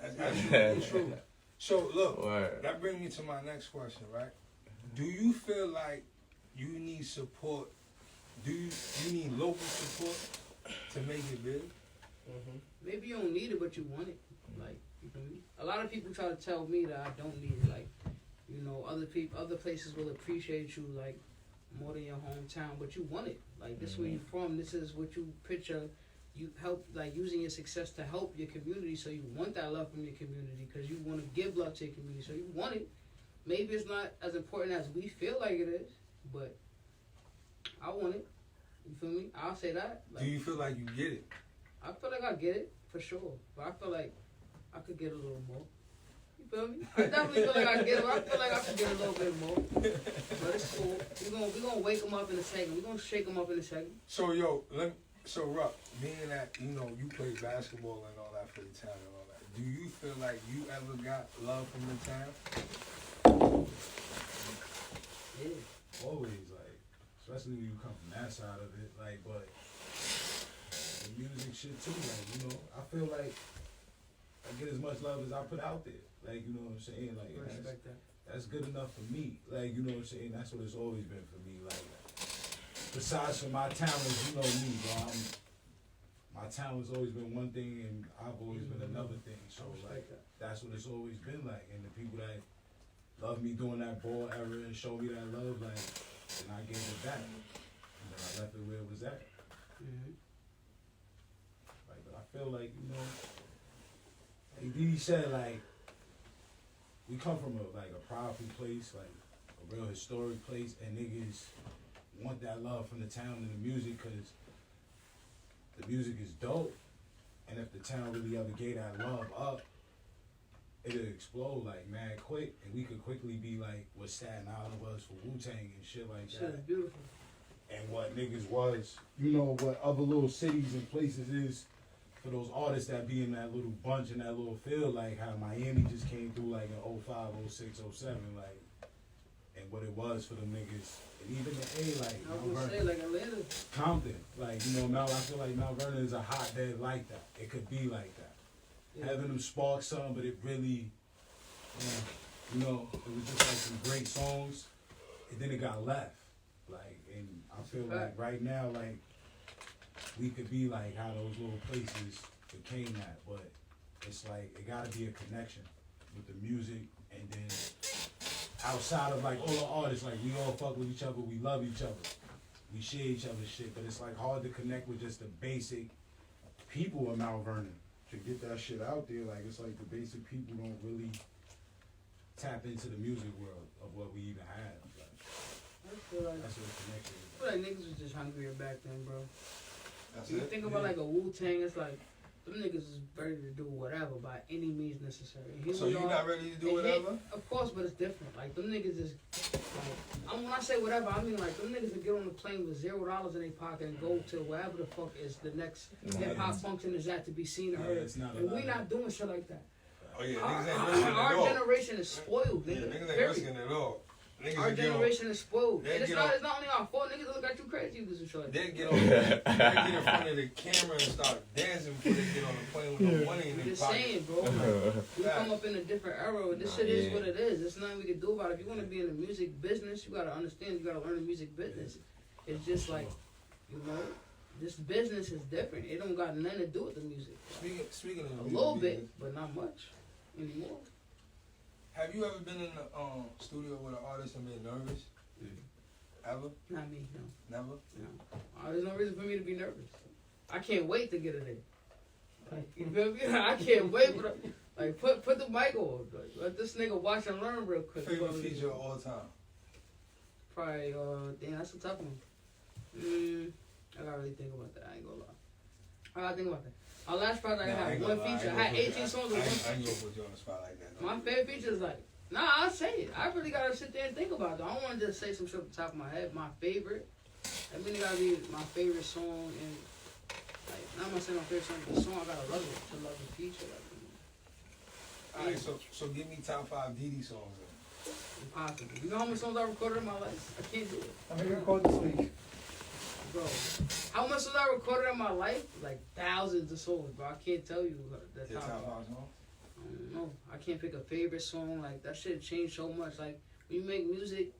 That's absolutely true. So look, Word. that brings me to my next question, right? Do you feel like you need support? Do you need local support to make it big? Maybe you don't need it, but you want it. Like, you feel me? A lot of people try to tell me that I don't need it. Like, you know, other places will appreciate you like more than your hometown, but you want it. Like, this is where you from. This is what you picture. You help, like, using your success to help your community. So you want that love from your community because you want to give love to your community. So you want it. Maybe it's not as important as we feel like it is, but I want it. You feel me? I'll say that. Like, Do you feel like you get it? I feel like I get it for sure, but I feel like I could get a little more. You feel me? I definitely feel like I get it, but I feel like I could get a little bit more. But it's cool. We gonna wake them up in a second. We gonna shake them up in a second. So Ruck, being that you know you play basketball and all that for the town and all that, do you feel like you ever got love from the town? Yeah. Always, like, especially when you come from that side of it, like, but the music shit too, like, you know, I feel like I get as much love as I put out there, like, you know what I'm saying, like, I respect that. that's good enough for me, like, you know what I'm saying, that's what it's always been for me, like, besides for my talents, you know me, bro, my talent's always been one thing, and I've always been another thing, so, like, that's what it's always been like, and the people that love me during that ball era and show me that love, like, and I gave it back. And then I left it where it was at. Mm-hmm. Like, but I feel like, you know, like DeeDee said, like, we come from a powerful place, like a real historic place, and niggas want that love from the town and the music, because the music is dope. And if the town really ever gave that love up, it'll explode like mad quick, and we could quickly be like what Staten Island was for Wu-Tang and shit like Shit that. is beautiful. And what niggas was, you know, what other little cities and places is for those artists that be in that little bunch in that little field, like how Miami just came through like in 05, 06, 07, like what it was for them niggas. And even the A, like, I was Mount gonna say Vernon, like Atlanta. Compton, like, you know, I feel like Mount Vernon is a hotbed like that. It could be like that. Yeah. Having them spark something, but it really, you know, it was just like some great songs, and then it got left. Like, and I feel like right now, like, we could be like how those little places became that, but it's like, it gotta be a connection with the music, and then outside of like all the artists, like we all fuck with each other, we love each other, we share each other's shit, but it's like hard to connect with just the basic people of Mount Vernon to get that shit out there. Like, it's like the basic people don't really tap into the music world of what we even have. Like, I feel like that's what the connection is. I feel like niggas was just hungrier back then, bro. That's You it. think about like a Wu-Tang, it's like them niggas is ready to do whatever by any means necessary. Here So we you are, not ready to do and whatever? here- of course, but it's different. Like them niggas is like, when I say whatever, I mean like them niggas that get on the plane with $0 in their pocket and go to wherever the fuck is the next hip hop function is at to be seen or Yeah, heard. it's not And we allowed. not doing shit like that. Oh yeah, Our, niggas ain't risking it our all. generation is spoiled, Yeah, nigga. niggas ain't Period. risking it all. Niggas Our will get on. generation is spoiled. They And it's get not, on- it's not only our fault. Niggas look at you crazy. You do some shit like that. They get on. They get in front of the camera and start dancing before they get on the plane with no money in I'm their just pocket. saying, bro. Like, we come up in a different era. This shit is yeah. what it is. There's nothing we can do about it. If you want to be in the music business, you gotta understand. You gotta learn the music business. It's just like, you know, this business is different. It don't got nothing to do with the music. Speaking of A music little business, bit, but not much anymore. have you ever been in the studio with an artist and been nervous? Ever? Not me, no. Never? No. There's no reason for me to be nervous. I can't wait to get it in. Like, you feel me? I can't wait for the, like put the mic on. Like, let this nigga watch and learn real quick. Favorite feature of all time? Probably, damn, that's a tough one. I gotta really think about that. I ain't gonna lie. I gotta think about that. Our last project, I had one feature. I had 18 songs with one. I ain't gonna put you on the spot like that. My favorite feature is like, nah, I'll say it. I really gotta sit there and think about it. I don't wanna just say some shit off the top of my head. My favorite, I mean, it gotta be my favorite song, and like, not gonna say my favorite song, but the song I gotta love it to love the feature. Like, Alright, so give me top 5 DeeDee songs then. impossible. You know how many songs I recorded in my life? I can't do it. I'm gonna record this week. Bro, how much songs I recorded in my life? Like thousands of songs, bro. I can't tell you the Your top top 5 five. songs? I don't know. I can't pick a favorite song. Like that shit changed so much. Like when you make music,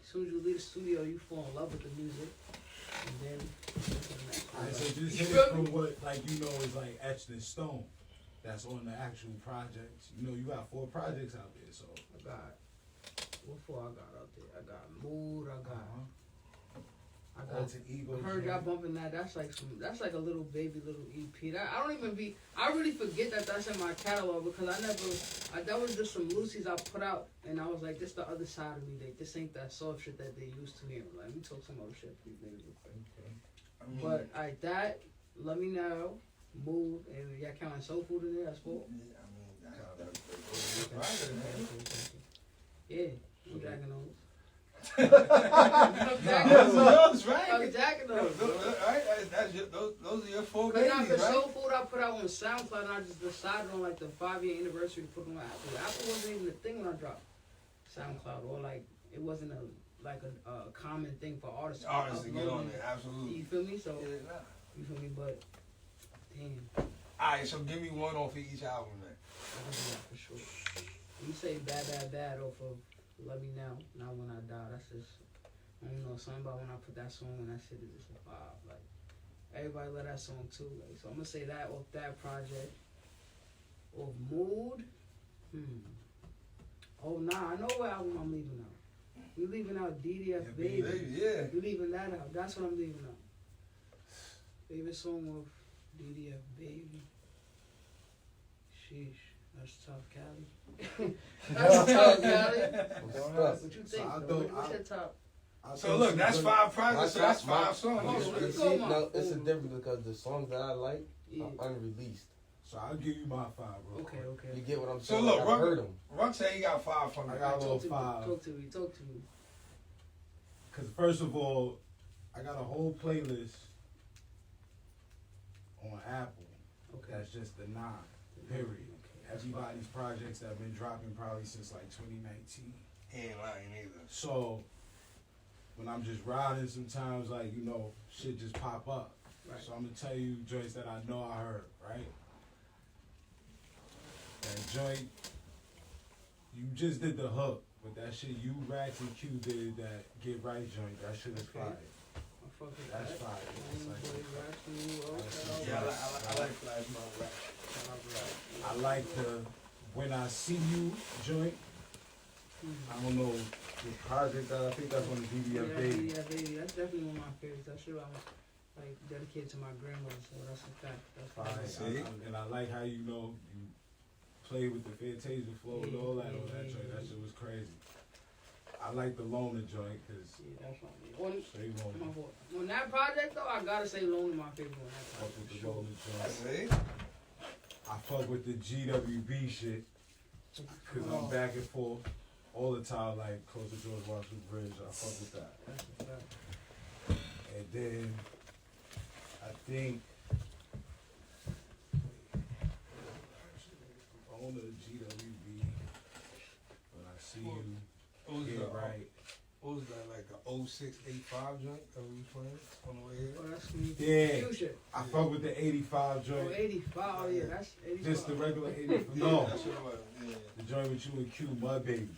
as soon as you leave the studio, you fall in love with the music, and then. Alright, so just You hit feel it from me? what, like, you know, is like etched in stone. That's on the actual projects. You know, you got 4 projects out there, so. I got what four I got out there. I got Mood. I got. Alter Ego. I heard y'all bumping that. That's like some. That's like a little baby, little EP. That I don't even be. I really forget that that's in my catalog because I never. That was just some loosies I put out, and I was like, this the other side of me. This ain't that soft shit that they used to hear. Like we talk some other shit for these niggas real quick. I mean, But alright, that Let Me Know, Mood, and y'all counting Soul Food in there? That's four. yeah, I mean, that's Yeah, I'm jacking those. Those, right? I'm jacking those. Alright, those are your 4 Cause babies, the right? Soul Food I put out on SoundCloud, and I just decided on like the 5-year anniversary to put on Apple. Apple wasn't even a thing when I dropped SoundCloud, or like it wasn't a common thing for artists. Artists to get on upload there, it. absolutely. You feel me? So Yeah, nah. you feel me? But damn, Alright, so give me one off of each album, man. I can do that for sure. You say bad off of Let Me Know, Not When I Die. That's just I don't know something about when I put that song and that shit is just a vibe. Like everybody love that song too. Like so I'm gonna say that off that project. Off Mood. Oh nah, I know what album I'm leaving out. You leaving out DDF Yeah, Baby. Baby, yeah. You leaving that out. That's what I'm leaving out. Favorite song of DDF Baby. Sheesh. That's tough, Cali. That's tough, Cali. What you think, So I bro? don't- What's your top? So look, that's 5 projects, so that's 5 Oh, songs. let's You go, see, man. no, it's a difference because the songs that I like Yeah. are unreleased. So I'll give you my 5, bro. Okay, You okay. get what I'm So saying? look, Like, I've heard them. Ruck said he got 5 from I me. got a little Talk to me. 5. Talk to me. Talk to me. Because first of all, I got a whole playlist on Apple. Okay. That's just the 9, period. Okay, that's fine. Everybody's projects that have been dropping probably since like 2019. He ain't lying either. So when I'm just riding, sometimes like shit just pop up. Right. So I'm gonna tell you joints that I know I heard, right? That joint, you just did the hook, but that shit you Rax and Q did, that Get Right joint, that shit is fire. I fuck with That's that. fire. It's like- Yeah, I like Flash Mob rap. I like the When I See You joint. I don't know the project that I think that's on the DeeDee Yeah, Ep.0. yeah, baby. That's definitely one of my favorites. That shit I was like dedicated to my grandmother, so that's a fact. That's Fire. See? And I like how you play with the Fantasia flow and all that on that joint. That shit was crazy. I like the Loner joint because Yeah, that's my straight Loner. on that project though, I gotta say Lonely my favorite on that Fuck project. with for the sure. Loner joint. See? I fuck with the GWB shit because I'm back and forth all the time, like close to George Washington Bridge. I fuck with that. That's a fact. And then I think on the GWB, when I see you, What was get that? right. What was that, like a 0685 joint that we was playing on the way here? Oh, that's me. Yeah. Q shit. I fuck with the 85 Oh, joint. 85. Oh, yeah, that's 85. Just the regular 85. No, That's what it was. Yeah. the joint with you and Q, my baby.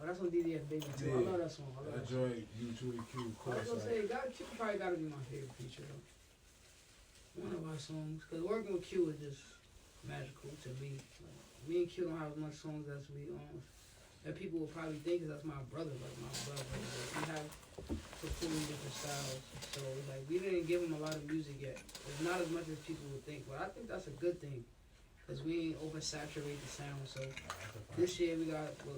Oh, that's on DDF Baby too. Yeah. I love that song. I love That that song. joint, you two and Q, of I was course. gonna Like, say, Q probably gotta be my favorite feature though. One of our songs, cause working with Q is just magical to me. Like, me and Q don't have as much songs as we that people will probably think is that's my brother, like my brother. But we have completely different styles, so it's like we didn't give him a lot of music yet. It's not as much as people would think, but I think that's a good thing, cause we ain't oversaturate the sound. So this year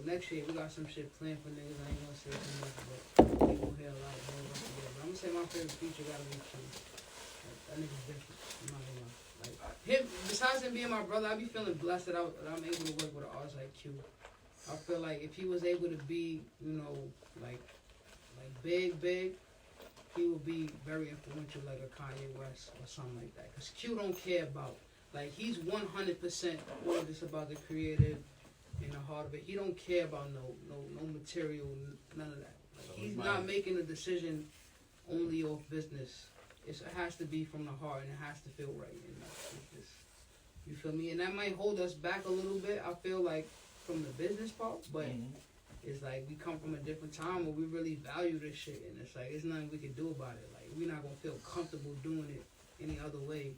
next year we got some shit planned for niggas. I ain't gonna say too much, but we gonna hear a lot more of us together. But I'm gonna say my favorite feature gotta be Q. That nigga's different. I'm not gonna lie. Like him, besides him being my brother, I be feeling blessed that I'm able to work with an artist like Q. I feel like if he was able to be, like big, he would be very influential, like a Kanye West or something like that. Cause Q don't care about, like he's 100% all this about the creative and the heart of it. He don't care about no material, none of that. Like, So he's it's not like- making a decision only off business. It has to be from the heart and it has to feel right. And that's just, you feel me? And that might hold us back a little bit. I feel like from the business part, but it's like we come from a different time where we really value this shit, and it's like there's nothing we can do about it. Like we're not gonna feel comfortable doing it any other way.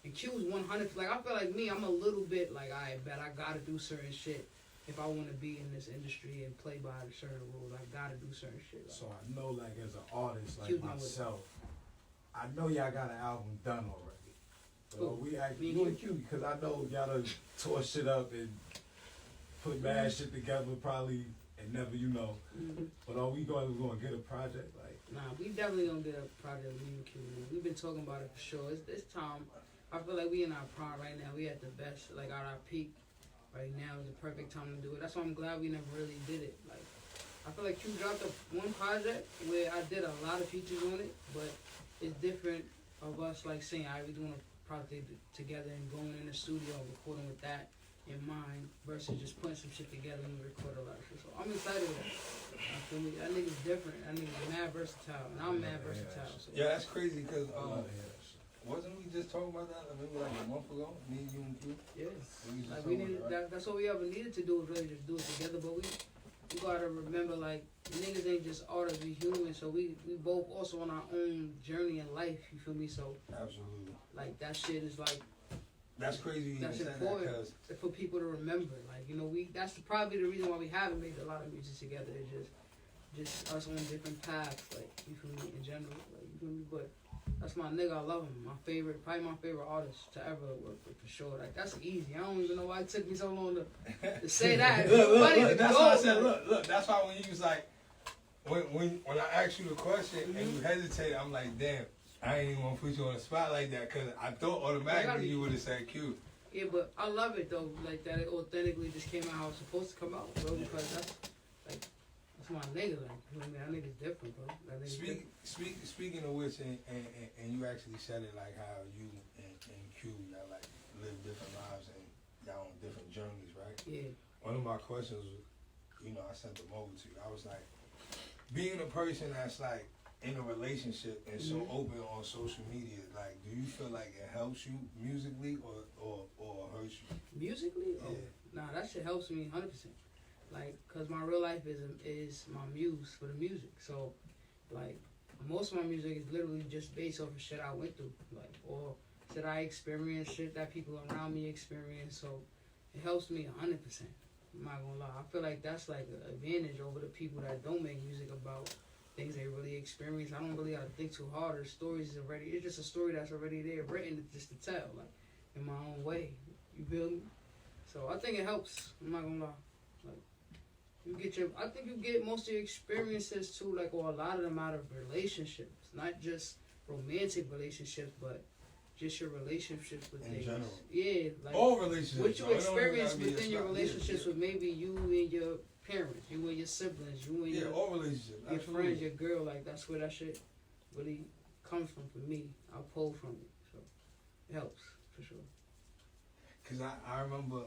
And Q is 100. Like I feel like me, I'm a little bit like I bet I gotta do certain shit if I want to be in this industry and play by the certain rules. I gotta do certain shit. Like, so I know, like as an artist like Q's not with it. myself, I know y'all got an album done already. So Who? we act Me and you and Q because I know y'all done tore shit up and put mad shit together probably and never But are we gonna get a project like? Nah, we definitely gonna get a project with me and Q. Man. We've been talking about it for sure. It's time. I feel like we in our prime right now. We at the best, like at our peak. Right now is the perfect time to do it. That's why I'm glad we never really did it. Like, I feel like Q dropped one project where I did a lot of features on it, but it's different of us like saying, "Alright, we doing a project together and going in the studio and recording with that in mind versus just putting some shit together and record a lot of shit." So I'm excited with it. I feel me? That nigga's different. That nigga's mad versatile, and I'm mad versatile. So. Yeah, that's crazy because I love to hear that shit. wasn't we just talking about that maybe like a month ago? Me, you, and Q. Yeah, We was just like we talking needed about it, right? that's what we ever needed to do is really just do it together. But we gotta remember like niggas ain't just artists, we human. So we both also on our own journey in life. You feel me? So Absolutely. like that shit is like That's crazy you even that's said that important because for people to remember. Like that's probably the reason why we haven't made a lot of music together. It's just us on different paths. Like you feel me in general. Like you feel me, but. That's my nigga. I love him. Probably my favorite artist to ever work with for sure. Like that's easy. I don't even know why it took me so long to say that. look, that's why I said, look, that's why when you was like, when I asked you the question and you hesitated, I'm like, damn, I ain't even gonna put you on the spot like that because I thought automatically you would have said Q. Yeah, but I love it though. Like that, it authentically just came out how it's supposed to come out, bro. Because that's my nigga. Like that nigga's different, bro. That nigga's different. Speaking of which, and you actually said it like how you and Q y'all like live different lives and y'all on different journeys, right? Yeah. One of my questions I sent them over to you. I was like, being a person that's like in a relationship and so open on social media, like, do you feel like it helps you musically or hurts you? Musically? Oh, Yeah. nah, that shit helps me 100%. Like, cause my real life is my muse for the music. So, like, most of my music is literally just based off of shit I went through, like, or shit I experienced, shit that people around me experience. So, it helps me 100%. I'm not gonna lie. I feel like that's like an advantage over the people that don't make music about things they really experience. I don't really have to think too hard. The stories is already, it's just a story that's already there, written just to tell, like, in my own way. You feel me? So I think it helps. I'm not gonna lie. Like, I think you get most of your experiences too, like, or a lot of them out of relationships, not just romantic relationships, but just your relationships with In things. general. Yeah, like All relationships. what you though. It don't experience gotta be within your about- relationships with maybe you and your parents, you and your siblings, you and Yeah, your all relationships. your Absolutely. friends, your girl, like, that's where that shit really comes from for me. I pull from it, so it helps for sure. Cause I remember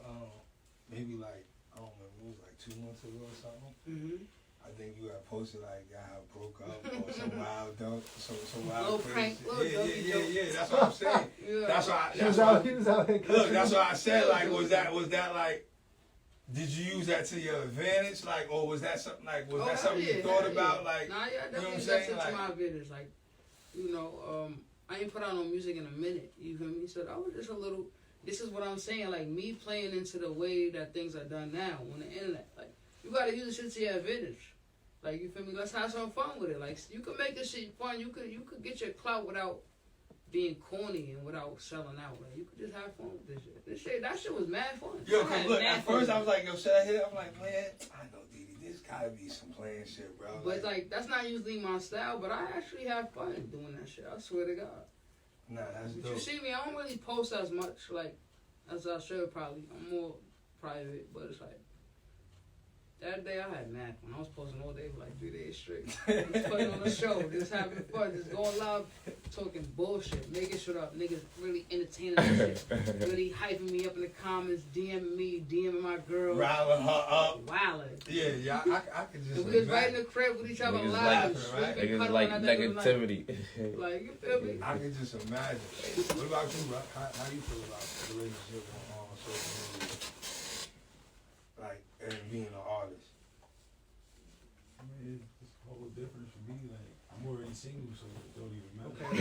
maybe like I don't remember, it was like 2 months ago or something. Mm-hmm. I think you had posted like y'all broke up or some wild dunk, some wild Little crazy. prank, little doggy joke. Yeah. That's what I'm saying. Yeah. That's why. He That's was why. out. He was out here. Look, that's what I said. Like, was that like? Did you use that to your advantage? Like, or was that something like? Was that something you thought about? Like, nah, yeah, you know what I'm definitely saying? that's it to Like, my advantage. Like, I ain't put out no music in a minute. You feel me? So that was just a little. This is what I'm saying. Like, me playing into the way that things are done now on the internet. Like, you gotta use the shit to your advantage. Like, you feel me? Let's have some fun with it. Like, you can make this shit fun. You could get your clout without being corny and without selling out. Like, you could just have fun with this shit. That shit was mad fun. yo, I cause had look, mad at fun first with I it. was like, yo, should I hit it? I'm like, man, I know DeeDee, this gotta be some playing shit, bro. But like, that's not usually my style. But I actually have fun doing that shit. I swear to God. nah, that's But dope. you see me, I don't really post as much like as I should probably. I'm more private, but it's like that day I had mad fun. I was posting all day for like 3 days straight. Just putting on a show, just having fun, just going live, talking bullshit, making shit up. Niggas really entertaining that shit, really hyping me up in the comments, DMing me, DMing my girl, Riling her up. wilding. Yeah, I could just. And we was right in the crib with each other Niggas live, laughing, right? sleeping, Niggas cuddling like at the end of the night. negativity. Like, you feel me? I can just imagine. What about you, bro? How you feel about the relationship on social media? Like, and being an artist. I mean, it's a whole difference for me. Like, I'm already single, so it don't even matter. Put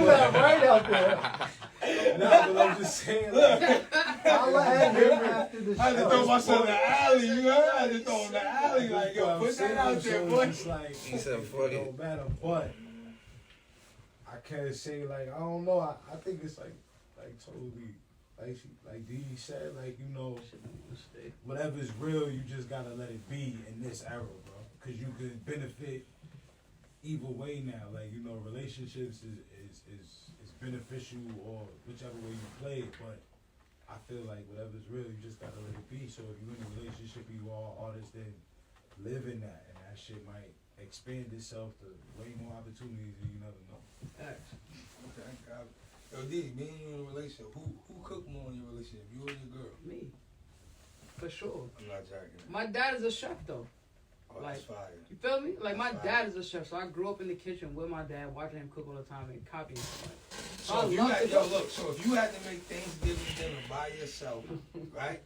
that right out there. Nah, but I'm just saying, like, I'll let him after the show. I had to throw myself in the alley, you heard? I had to throw him in the alley, like, yo, I'm put that single, out there, so boy. it's just like, He said, it fuck it. don't matter, but I can't say, like, I don't know. I think it's like totally, like DeeDee said, like, you know, whatever's real, you just gotta let it be in this era, bro. Cause you could benefit either way now. Like, you know, relationships is beneficial or whichever way you play it, but I feel like whatever's real, you just gotta let it be. So if you're in a relationship, you are artists, then live in that, and that shit might expand itself to way more opportunities than you never know. Okay, got it. Yo, D, being in a relationship, who cook more in your relationship, you or your girl? Me, for sure. I'm not joking. My dad is a chef though. Oh, that's fire. You feel me? Like, my That's dad is a chef, so I grew up in the kitchen with my dad, watching him cook all the time and copying him. So if you had, so if you had to make Thanksgiving dinner by yourself, right?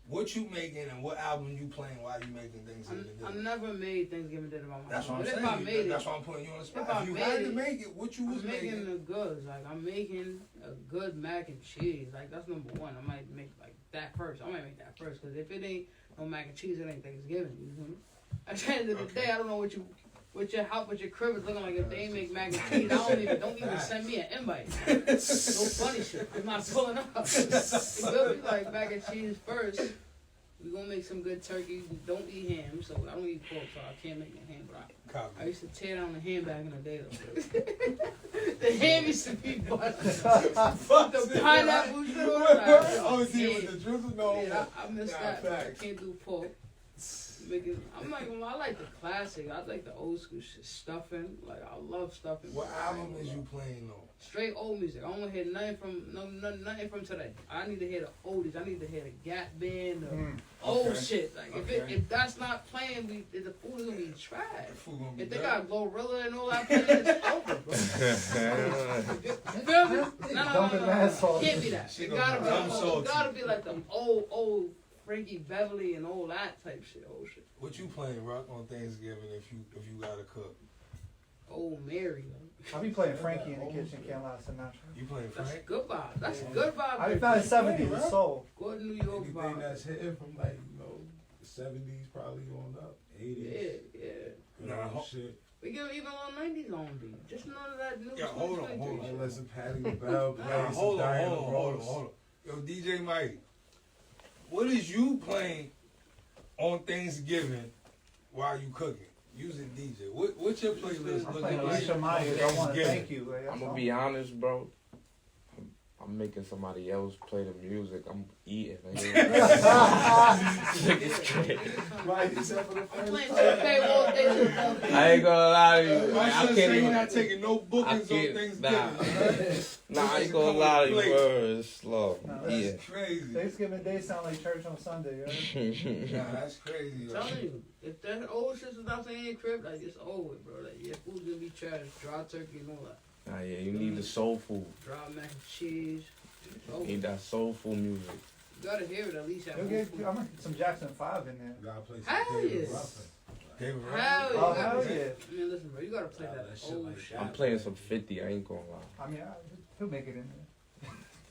What you making and what album you playing while you making Thanksgiving I dinner? never made Thanksgiving dinner by myself. That's what I'm But saying. if I made That's it, why I'm putting you on the spot. if I If you made had to it, make it, what you was I'm making making? the goods. Like, I'm making a good mac and cheese. Like, that's number one. I might make like that first. I might make that first, because if it ain't no mac and cheese, it ain't Thanksgiving. You feel me? At the end of the day, I don't know what your house, what your crib is looking like. If they ain't make mac and cheese, don't even send me an invite. No funny shit. I'm not pulling up. You feel me? Like, mac and cheese first. We gonna make some good turkey. We don't eat ham, so I don't eat pork, so I can't make no ham. But I used to tear down the ham back in the day, though. The ham used to be butter. The pineapple shit on the side. Oh, see, with the drizzle? No. Yeah, I miss Nah, that. But I facts. can't do pork. I'm not gonna lie, I like the classic. I like the old school shit. Stuffing. Like, I love stuffing. What album is you playing on? Straight old music. I don't want to hear nothing from today. I need to hear the oldies. I need to hear the Gap Band, the old shit. Like if that's not playing, the food is gonna be trash. The food gonna be If they bad. got Glorilla and all that playing, it's over, bro. You feel me? No. Can't be that. It gotta be like the old Frankie Beverly and all that type shit. Old shit. What you playing, Rock, on Thanksgiving if you gotta cook? Old Mary. I be playing Frankie in the kitchen, Can't Lie Sinatra. You playing That's Frank? good vibe. That's good vibe. I be playing 70s, it's soul. Go to New York Anything vibe. that's hitting from like, the 70s probably on up. 80s. Yeah. Nah, Shit. We give even on 90s on beat. Just none of that new Yeah, hold on. Like, listen, Patty LaBelle play Nah, some hold Diana on. Ross. Yo, DJ Mike, what is you playing on Thanksgiving while you cooking? Use a DJ. What's your playlist I'm looking playing like? Alicia Myers. I want to thank you. I'm gonna be honest, bro. I'm making somebody else play the music. I'm eating. Right, except for the I'm first playing time. 2K all day to the phone. I ain't gonna lie to you. My I son can't say even. you're not taking no bookings on can't- Thanksgiving. Nah, I ain't gonna lie to you, bro. It's slow. Nah, Yeah. That's crazy. Thanksgiving Day sound like church on Sunday, right? Nah, that's crazy. I'm telling you, if that old shit's not saying in your crib, like it's over, bro. Like your food's gonna be trash, dry turkey and all that. Nah, yeah, you need the soul food. Dry mac and cheese. It's over. You need that soulful music. You gotta hear it at least at You'll home. get, I'm gonna get some Jackson 5 in there. You gotta play Hell some David yeah. Ruffin. David Hell Ruffin. yeah. Oh, hell yeah. I mean, listen, bro, you gotta play that That shit old like shit. that. I'm playing some 50. I ain't gonna lie. I mean, he'll make it in there.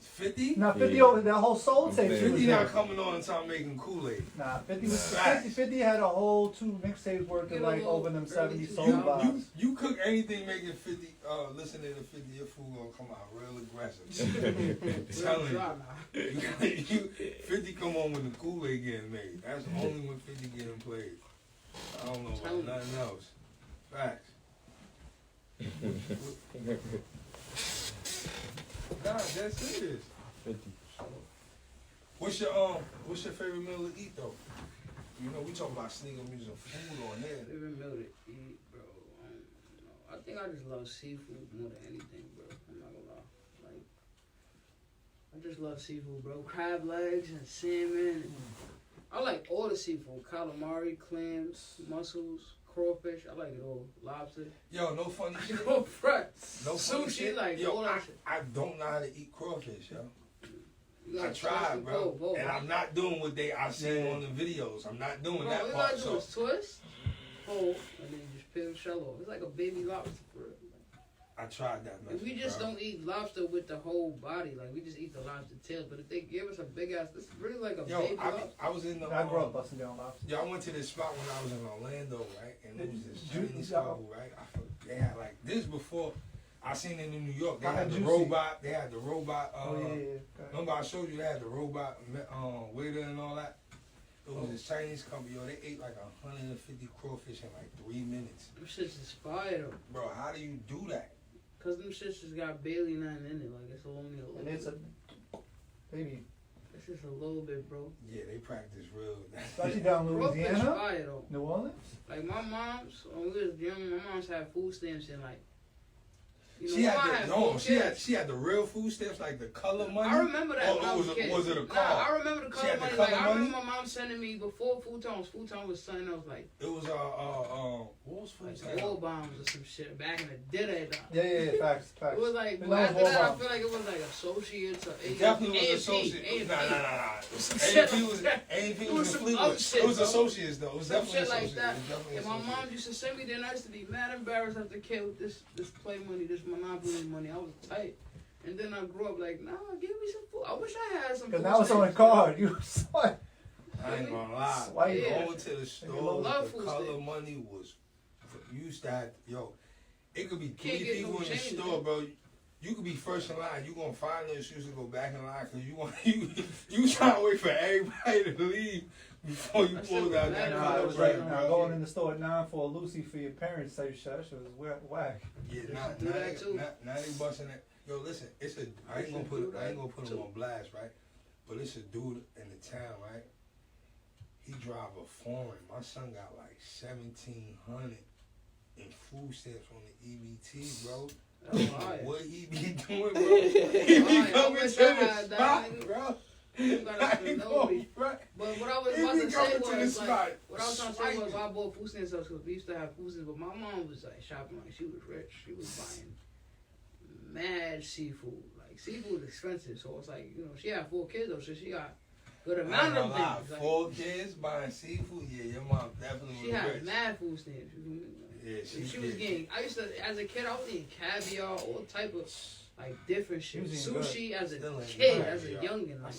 50? Nah, 50 Yeah. over that whole soul I'm tape. saying. 50 was not there. coming on until I'm making Kool-Aid. Nah, 50 was Facts. 50 had a whole 2 mixtapes worth Get of a like little over them early 70 soul 2000s. vibes. You cook anything making 50, listening to 50, your food gonna come out real aggressive. Real telling dry you. now. 50 come on when the Kool-Aid getting made. That's only when 50 getting played. I don't know about nothing else. Facts. Nah, that's serious. 50. So, What's your favorite meal to eat though? You know, we talk about sneaking music food on here. favorite meal to eat, bro. I don't know. I think I just love seafood more than anything, bro. I'm not gonna lie. Like, I just love seafood, bro. Crab legs and salmon. I like all the seafood. Calamari, clams, mussels, crawfish. I like it all. Lobster. Yo, no funny shit. No front. No funny Sushi, shit. like, Yo, all that shit. I don't know how to eat crawfish, yo. You I gotta tried, twist bro, both, and I'm not doing what I seen on the videos. I'm not doing Bro, that all you part. gotta do So is twist, hold, and then you just peel the shell off. It's like a baby lobster for real. I tried that. And we method, just bro. don't eat lobster with the whole body. Like, we just eat the lobster tail. But if they give us a big ass, it's really like a Yo, baby lobster. I was in the. I grew up busting down lobster. Yo, I went to this spot when I was in Orlando, right? And it was this Juicy Chinese y'all. couple, right? They had like this before. I seen it in New York. They I had had the Juicy. robot. They had the robot. Oh, yeah. Remember I showed you they had the robot waiter and all that. It was this Chinese company. Yo, they ate like 150 crawfish in like 3 minutes. Them shits is fire though. Bro, how do you do that? Cause them shits just got barely nothing in it. Like, it's only a little And it's a, baby, It's just a little bit, bro. Yeah, they practice real. especially down in Crawfish Louisiana, fire though. New Orleans. Like, my mom's, when we was young, my mom's had food stamps and like, you know, She my mom had had the no. food She had stamps. she had the real food stamps, like the color money. I remember that when I was a kid. Was it a Nah, card? I remember the She color had the money. color Like, I money? remember my mom sending me before Food Town. Food Town was something else like It was what was food like stamp? war bombs or some shit back in the day. Yeah, facts. It was like, But but that after was that, I War feel like it was like associates or It definitely was A&P, associates. Nah. Some A&P shit was like that. A&P It was was in some Fleetwood. other shit, It was bro. associates though. It was Some definitely shit like associates. that. It was definitely And my mom associates. used to send me there, and I used to be mad embarrassed as a kid with this play money, this Monopoly money. I was tight. And then I grew up like, nah, give me some food. I wish I had some food. Because now it's on a stamps. card. You saw it. I ain't gonna lie. Swipe. Yeah. Going to the Nigga, store, love the food color stamps. money was. You used to have, yo. It could be Can't 3 get people no in the change, store, man. bro. You could be first in line. You gonna find an excuse to go back in line because you want you trying to wait for everybody to leave before you That pull shit out was that mad. Nah, color it was break, like bro. going in the store at 9 for a Lucy for your parents type shit. That shit was whack. Yeah, They now should do that too. they busting it. Yo, listen, it's a. I ain't gonna put him on blast, right? But it's a dude in the town, right? he drive a foreign. My son got like 1,700 in food stamps on the EBT, bro. What he be doing, bro? He be coming to the spot, bro. But what I was about to say was, like, what I was trying to say was, why I bought food stamps because we used to have food stamps, but my mom was like shopping like she was rich. She was buying mad seafood. Like seafood is expensive, so it's like, you know, she had 4 kids though, so she got good amount of things. Like, 4 kids buying seafood. Yeah, your mom definitely was she had rich. mad food stamps. Yeah, she was getting. I used to, as a kid, I was eating caviar, all type of like different shit. Sushi as a kid, as a youngin. Like,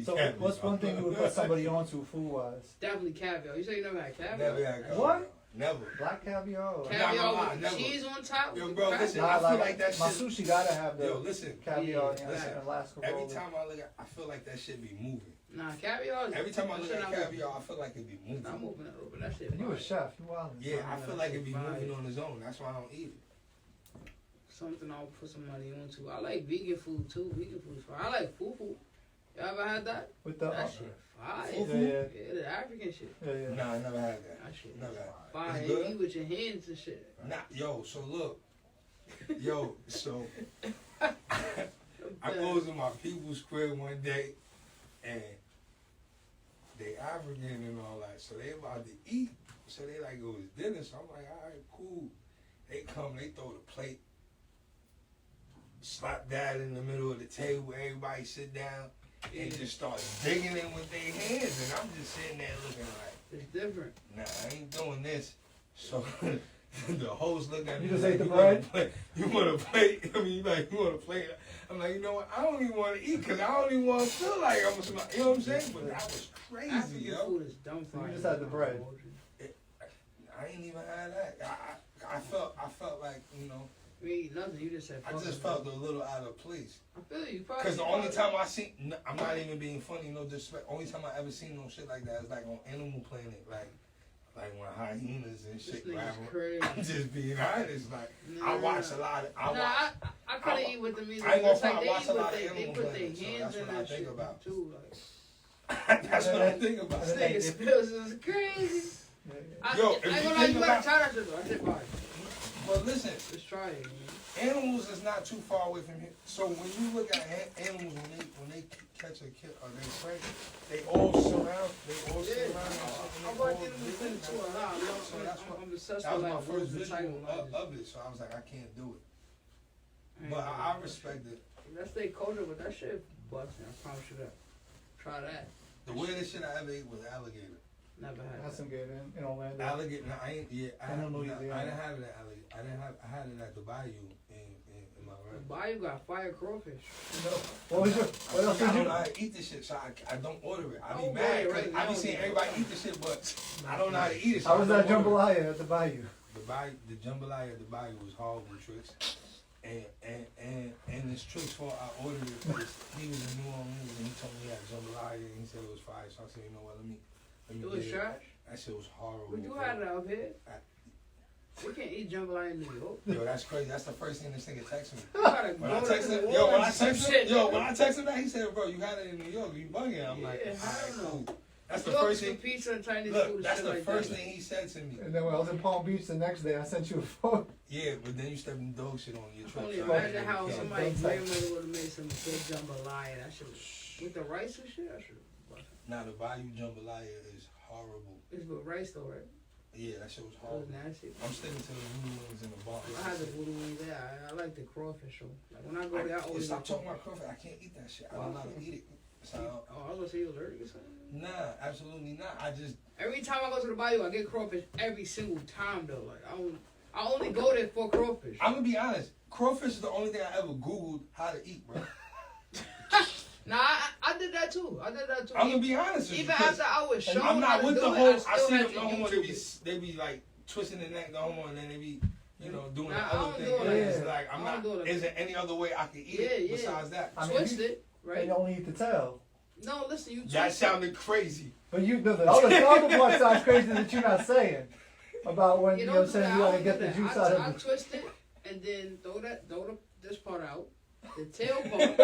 So what's one thing you would put somebody onto food wise? definitely caviar. You say you never had caviar? Never had caviar. What? Never. Black caviar? Or Caviar with never. cheese on top? Yo, bro, listen, Nah, I feel like that my shit. sushi gotta have the Yo, listen. caviar Yeah, and listen. Alaska Every roll. time I look at, I feel like that shit be moving. Nah, caviar. Every time I look that at shit caviar, I feel like it be moving. I'm moving it over. That shit. You a fire. chef, you wild. Yeah, I feel like it be Fire. moving on its own. That's why I don't eat it. Something I'll put some money onto. I like vegan food too. Vegan food is fire. I like fufu. Y'all ever had that? With the That shit fire. Fufu? Yeah, the African shit. yeah. Nah, I never had that. That shit Never is had. fire. It's You good? eat with your hands and shit. Nah, yo, so look. Yo, so I goes to my people's crib one day and they African and all that. So they about to eat. So they like, it was dinner. So I'm like, all right, cool. They come, they throw the plate. Slap that in the middle of the table. Everybody sit down and just start digging in with their hands. And I'm just sitting there looking like, It's different. nah, I ain't doing this. So the host looked at me. You just like, ate the bread? You want to play? I mean, like, you want to play? I'm like, you know what? I don't even want to eat because I don't even want to feel like I'm a, you know what I'm saying? But that was crazy, African yo. food is dumb So fire. you just had the bread. I ain't even had that. I felt like, you know, You ain't eat nothing. You just said. I fuck just it. felt a little out of place. I feel you. Probably. Because the only time I seen, I'm not even being funny, no disrespect. Only time I ever seen no shit like that is like on Animal Planet, like when hyenas and This shit nigga's grab 'em. crazy. I'm just being honest. Like I watch a lot of. I couldn't eat with them either. I ain't gonna It's like front, I they watch eat a with lot of they Animal put their Planet, so hands that's in what I that think shit about. too. Like That's what I think about. this nigga spills is crazy. Yo, if I ain't you gonna lie, think you gotta about- try that shit though. I shit fire. But listen, Just try it. Man. animals is not too far away from here. So when you look at animals, when they catch a kid or they prey, they all surround. They all surround. I watched it in the too a lot. So that's what. I'm obsessed That was with my like first the title. visual of it, so I was like, I can't do it. But I respect it. That's their culture, but that shit busting. I promise you that. Try that. The weirdest shit I ever ate was alligator. Never had That's that. some good in Orlando. Alligator. No, I ain't. Yeah, I don't know I the didn't have it at alligator. I had it at the bayou in my The room. bayou got fire crawfish. What was your? What else I did don't you? know how to eat this shit, so I don't order it. I be Don't mad order it because right I be now. seeing everybody eat this shit, but I don't know how to eat it. So How was I that don't order it. jambalaya at the Bayou? The jambalaya at the bayou was horrible, tricks. And this tricks fault, I ordered it because he was in New Orleans and he told me he had jambalaya and he said it was fire. So I said, you know what, let me It was get it. trash. That shit was horrible. We do bro. have it out here. We can't eat jambalaya in New York. Yo, that's crazy. That's the first thing this nigga texted me. You gotta When I go text to him, the yo, when I woods and text him, shit. when I text him that, he said, bro, you had it in New York. You bugging? I'm like, Yeah, all I right, don't know. cool. That's the New York's first for thing. pizza and Chinese food Look, and that's shit the like first that. thing he said to me. And then when I was in Palm Beach the next day, I sent you a photo. Yeah, but then you stepped in dog shit on your I trip. only so imagine I how can't. somebody's Don't say. grandmother would have made some good jambalaya. That shit was, with the rice and shit. That shit was busting. Now the Bayou jambalaya is horrible. It's with rice though, right? Yeah, that shit was It was horrible. nasty. I'm sticking to the noodles in the bar. I had the voodoo wings there. I like the crawfish though. Like when I go there, I always Stop get talking about crawfish. I can't eat that shit. I don't know how to eat it. So, Oh, I was gonna say you allergic or something. nah, absolutely not. I just Every time I go to the bayou, I get crawfish every single time though. Like I only go there for crawfish. I'm gonna be honest. Crawfish is the only thing I ever Googled how to eat, bro. Nah, I did that too. I'm gonna be honest with you. Even 'cause after I was shown I'm how not to with do the it, whole. I I still see had them to no homo. YouTube it. They be like twisting the neck, no homo, and then they be, you know, doing Nah, the I other don't thing. do it And like it's that. like I'm I don't not. do it like Is there any other way I can eat it Yeah. besides that? I mean, Twist it, right? They only eat the tail. No, listen, you That twist it. sounded crazy. But the other part sounds crazy that you're not saying. About when, you know what I'm saying, you gotta get the juice out I of it. twist it and then throw this part out The tail part.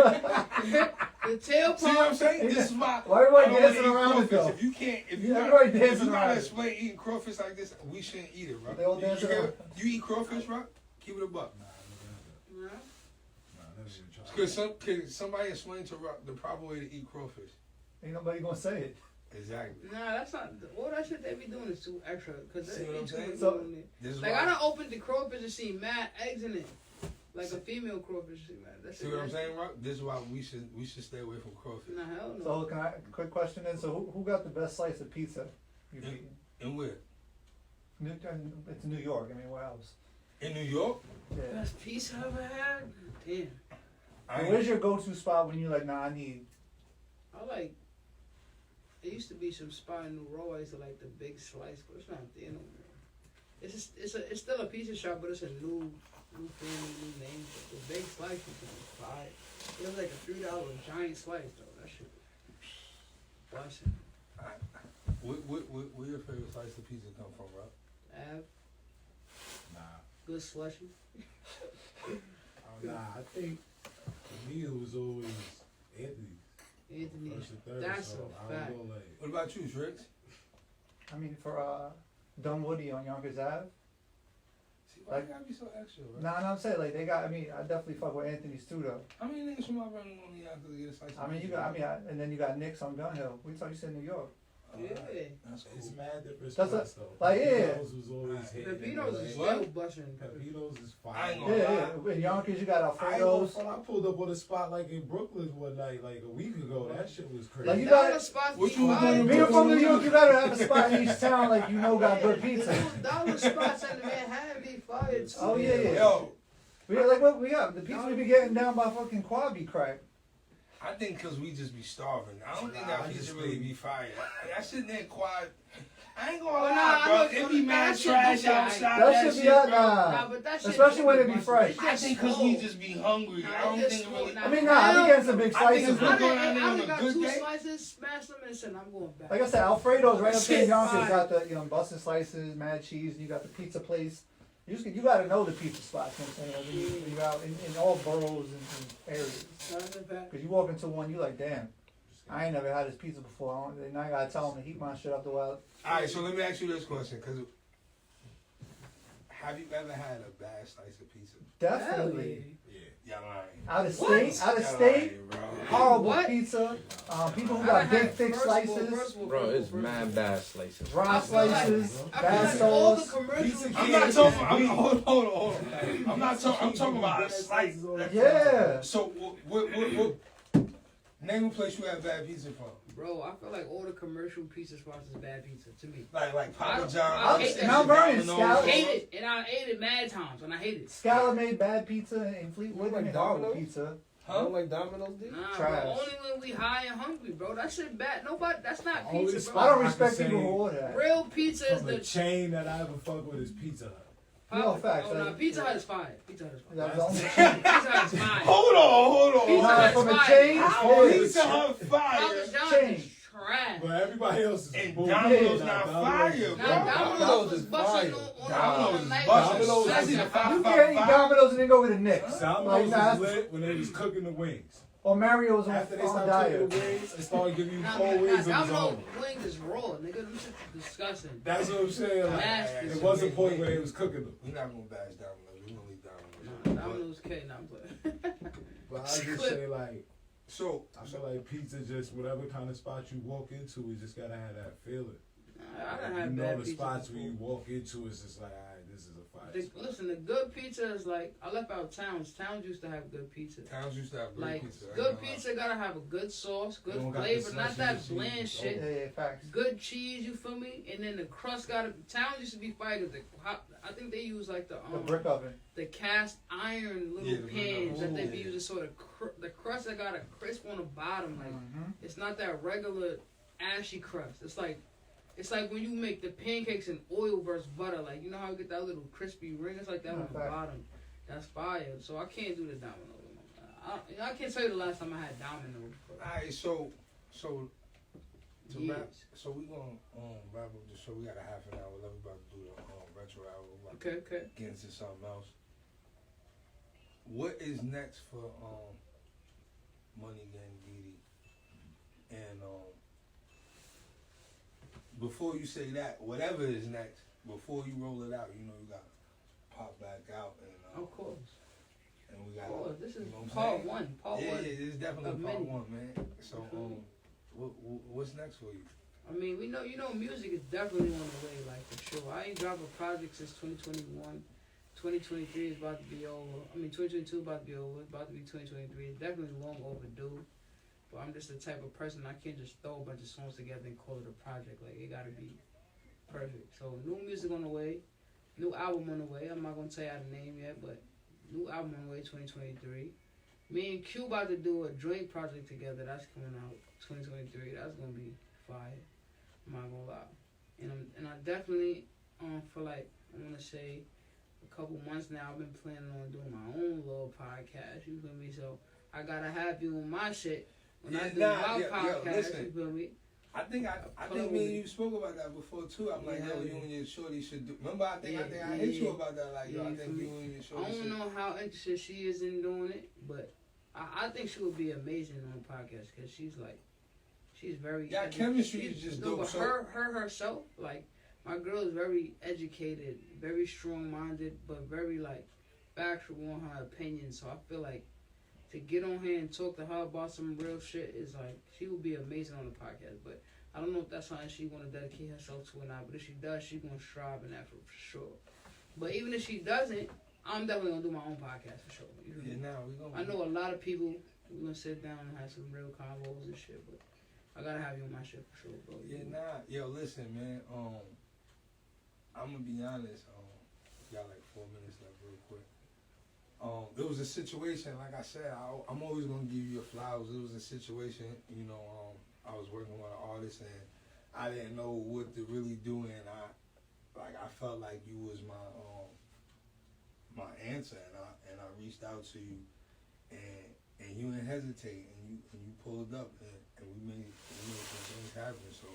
The tail See what I'm part. saying? This is why. Why everybody I don't dancing wanna eat around it, crawfish. though? If you can't, if you Yeah, got, everybody if dancing you gotta around it. explain eating crawfish like this, we shouldn't eat it, bro. They all You dancing hear? around. You eat crawfish, bro? Keep it a buck. Nah. Nah, never even tried. Could somebody explain to Rock the proper way to eat crawfish? Ain't nobody gonna say it. Exactly. Nah, that's not. All that shit they be doing is too extra. Cause See they what I'm eat too saying? much So- food in it. This is Like why. I done opened the crawfish and seen mad eggs in it. Like a female crawfish. Man. That See shit what I'm nasty. saying, Rock? This is why we should stay away from crawfish. Nah, hell no. So can I? Quick question is: so who got the best slice of pizza you've Yeah. eaten? And where? It's New York. I mean, where else? In New York? Yeah. Best pizza I ever had? Damn. I Where's your go-to spot when you're like, nah, I need? I like. There used to be some spot in New Row. I used to like the big slice, but it's not there no more. It's just, it's still a pizza shop, but it's a new family, new name. But the big slice was fire. It was like a $3 giant slice though. That shit. Bussin'. where your favorite slice of pizza come from, Rock? Ab, Nah. good slushy. Nah, I think for me it was always Anthony. Anthony. First and third, That's so a I fact. don't go like. What about you, Tricks? I mean, for Dunwoody on Yonkers Ave. See, why you gotta be so extra, bro? Nah, I'm saying like they got. I mean, I definitely fuck with Anthony's too, though. How many niggas from my running on the out to get a slice of I mean, you pizza? got. I mean, and then you got Nick's on Gun Hill. We thought you said New York. Yeah. That's It's cool. mad different That's spots though. like, yeah. Pepito's was always hitting. Pepito's is What? still busting. Pepito's is I fire. ain't Yeah, gonna yeah. In Yonkers, you got I ain't gonna Alfredo's. front, I pulled up on a spot like in Brooklyn one night, like a week ago. That shit was crazy. Like you Dollar got. spots What be you fire. doing? Being from New York, you gotta have a spot in each town like you know got good pizza. Dollar spots in Manhattan be fire too. Oh yeah, yeah. Yo, We got like what we got. The pizza we be getting down by fucking Quabi crack. I think because we just be starving. I don't think Nah, that I pizza just really think- be fire. That shit there quiet. I ain't gonna Oh, nah, lie, I bro. know It you be know, mad that shit trash do that. outside. That should be out bro. Nah, nah. but that shit Especially when it be busting. fresh. It's I just think because slow. we just be hungry. Nah, I don't it's think just it really. slow. I mean, nah, we getting some big I think slices. it's though. good. I Going out there on done a got good 2 day? slices, smashed them, and said, I'm going back. Like I said, Alfredo's right up there in Shit, Yonkers. fine. Got the busting slices, mad cheese, and you got the pizza place. You gotta know the pizza spots. You know what I'm saying? Like, when you out in all boroughs and areas. Not in fact. Cause you walk into one, you like, damn, I ain't never had this pizza before. Now I gotta tell them to heat my shit up the wild. Alright, so let me ask you this question, because have you ever had a bad slice of pizza? Definitely. Y'all lying. Out of What? state, out of Y'all state, lying, bro. horrible What? pizza. People who I got done big, had- thick first of all, slices, Bro, it's mad bad slices. raw I feel like- slices, I bad feel like all the sauce. commercials. I'm not talking. Hold on. I'm not talking. I'm talking about a slice. Yeah. So, what? Name a place you have bad pizza from. Bro, I feel like all the commercial pizza spots is bad pizza to me. Like Papa I hate John's. that Mount shit. Vernon, I Scout. hate it, and I ate it mad times, and I hate it. Scala made bad pizza in Fleetwood. Like They made horrible Domino's? pizza. I don't like Domino's, dude. Nah, Trash. bro, only when we high and hungry, bro. That shit bad. Nobody, that's not Only pizza, I bro. spot- don't I respect can people say- who order that. Real pizza is From the the chain that I ever fuck with is Pizza Hut. No, facts, Oh, no, like- Pizza Hut is fire. Pizza Hut is fire. That's the only Pizza Hut is fire. Hold on. Pizza Nah, Hut's from a fire. chain. How yeah. Pizza Hut Papa fire John's Chain. is trash. But everybody else is and bullshit. Domino's Nah, not Domino's fire, is bro. Now, Domino's Domino's is is busting fire. on Domino's the is night. busting. Domino's That's is it. fire. You can't eat Domino's and then go to the Knicks. Like, Domino's nah, was lit when they was cooking the wings. or Mario's on, After they on stopped diet. cooking the wings, they started giving you Nah, cold wings. It was Domino's over. wings is raw, nigga. Them shit is disgusting. That's what I'm saying. Like, Nasty. there was a point where they was cooking them. We're not gonna bash Domino's. We're gonna leave Nah, Domino's. Domino's K, nah, I'm playing. But I just say like, So, I feel like pizza just whatever kind of spot you walk into, you just gotta have that feeling. I done You had know bad the pizza spots before. where you walk into, it's just like, alright, this is a fire spot. Listen, the good pizza is like, I left out Towns. Towns used to have good pizza. Towns used to have great Like, pizza. I ain't good gonna lie. pizza gotta have a good sauce, good Don't got the flavor, not slushy that cheese. bland Oh. shit. Yeah, facts. Good cheese, you feel me? And then the crust gotta. Towns used to be fire 'cause I think they use like The brick oven. the cast iron little Yeah, the brick pans oven. that they Ooh. be using, sort of the crust that got a crisp on the bottom. Like Mhm. it's not that regular ashy crust. It's like when you make the pancakes in oil versus butter. Like you know how you get that little crispy ring. It's like that on the fact. bottom. That's fire. So I can't do the Domino's. I can't tell you the last time I had Domino's. but Alright, so to years. wrap, so we gonna wrap up the show. We got a half an hour left. We about to do the retro hour. We about Okay. to get into something else. what is next for Money Gang DeeDee? And before you say that, whatever is next, before you roll it out, you know you got to pop back out and Of course. and we got. Of course. This is you know what I'm part saying? one. Part Yeah, one. yeah, it's definitely of part many. one, man. So what's next for you? I mean, we know, music is definitely on the way, like, for sure. I ain't dropped a project since 2021. 2023 is about to be over. I mean, 2022 about to be over. It's about to be 2023. It's definitely long overdue. But I'm just the type of person, I can't just throw a bunch of songs together and call it a project. Like, it gotta be perfect. So, new music on the way. New album on the way. I'm not gonna tell you the name yet, but new album on the way, 2023. Me and Q about to do a joint project together. That's coming out 2023. That's gonna be fire. I'm not gonna lie. And I definitely, for like, I wanna say a couple months now, I've been planning on doing my own little podcast. You feel me? So I gotta have you on my shit when I do my podcast. Listen. You feel me? I think me and you spoke about that before too. I'm like, yo, you and your shorty should do. Remember, I think I hit you about that. Like, yo, I think you and your shorty I don't know how interested she is in doing it, but I think she would be amazing on the podcast because she's very. Yeah, chemistry is just dope. But So her herself, like, my girl is very educated, very strong-minded, but very, like, factual on her opinion. So I feel like to get on here and talk to her about some real shit is like, she would be amazing on the podcast. But I don't know if that's something she want to dedicate herself to or not. But if she does, she's going to strive in that for sure. But even if she doesn't, I'm definitely going to do my own podcast for sure. You know? yeah, now we gonna. I know a lot of people, we're going to sit down and have some real convos and shit. But I got to have you on my shit for sure, bro. Yeah, nah. Yo, listen, man. I'm gonna be honest. Got like 4 minutes left, real quick. There was a situation, like I said, I'm always gonna give you your flowers. It was a situation, you know. I was working with an artist and I didn't know what to really do, and I felt like you was my answer, and I reached out to you, and you didn't hesitate, and you pulled up, and we made some things happen. So,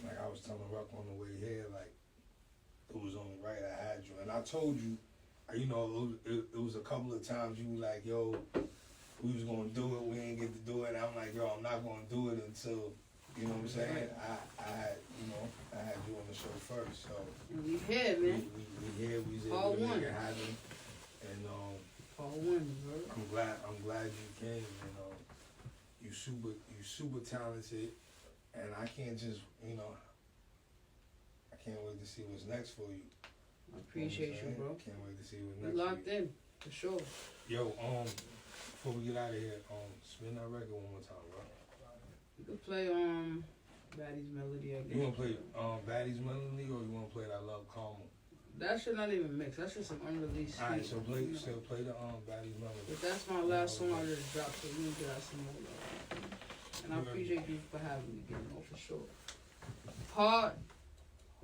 like I was telling Ruck on the way here, like, it was only right I had you. And I told you, you know, it was a couple of times you were like, yo, we was going to do it, we didn't get to do it. And I'm like, yo, I'm not going to do it until, you know what I'm saying? I had you on the show first. So We here, man. we here, we was All able to one. make it happen. And All one, bro. I'm glad you came. And you super talented. And I can't just, you know, I can't wait to see what's next for you. I appreciate you, bro. Can't wait to see what's You next locked for you. in, for sure. Yo, before we get out of here, spin that record one more time, bro. You can play Baddie's Melody, I guess. You wanna play Baddie's Melody or you wanna play that Love Karma? That should not even mix. That's just some unreleased Alright, shit. so play the Baddie's Melody. But that's my last song I just dropped, so you can get out some more love. And I appreciate you for having me again, for sure. Part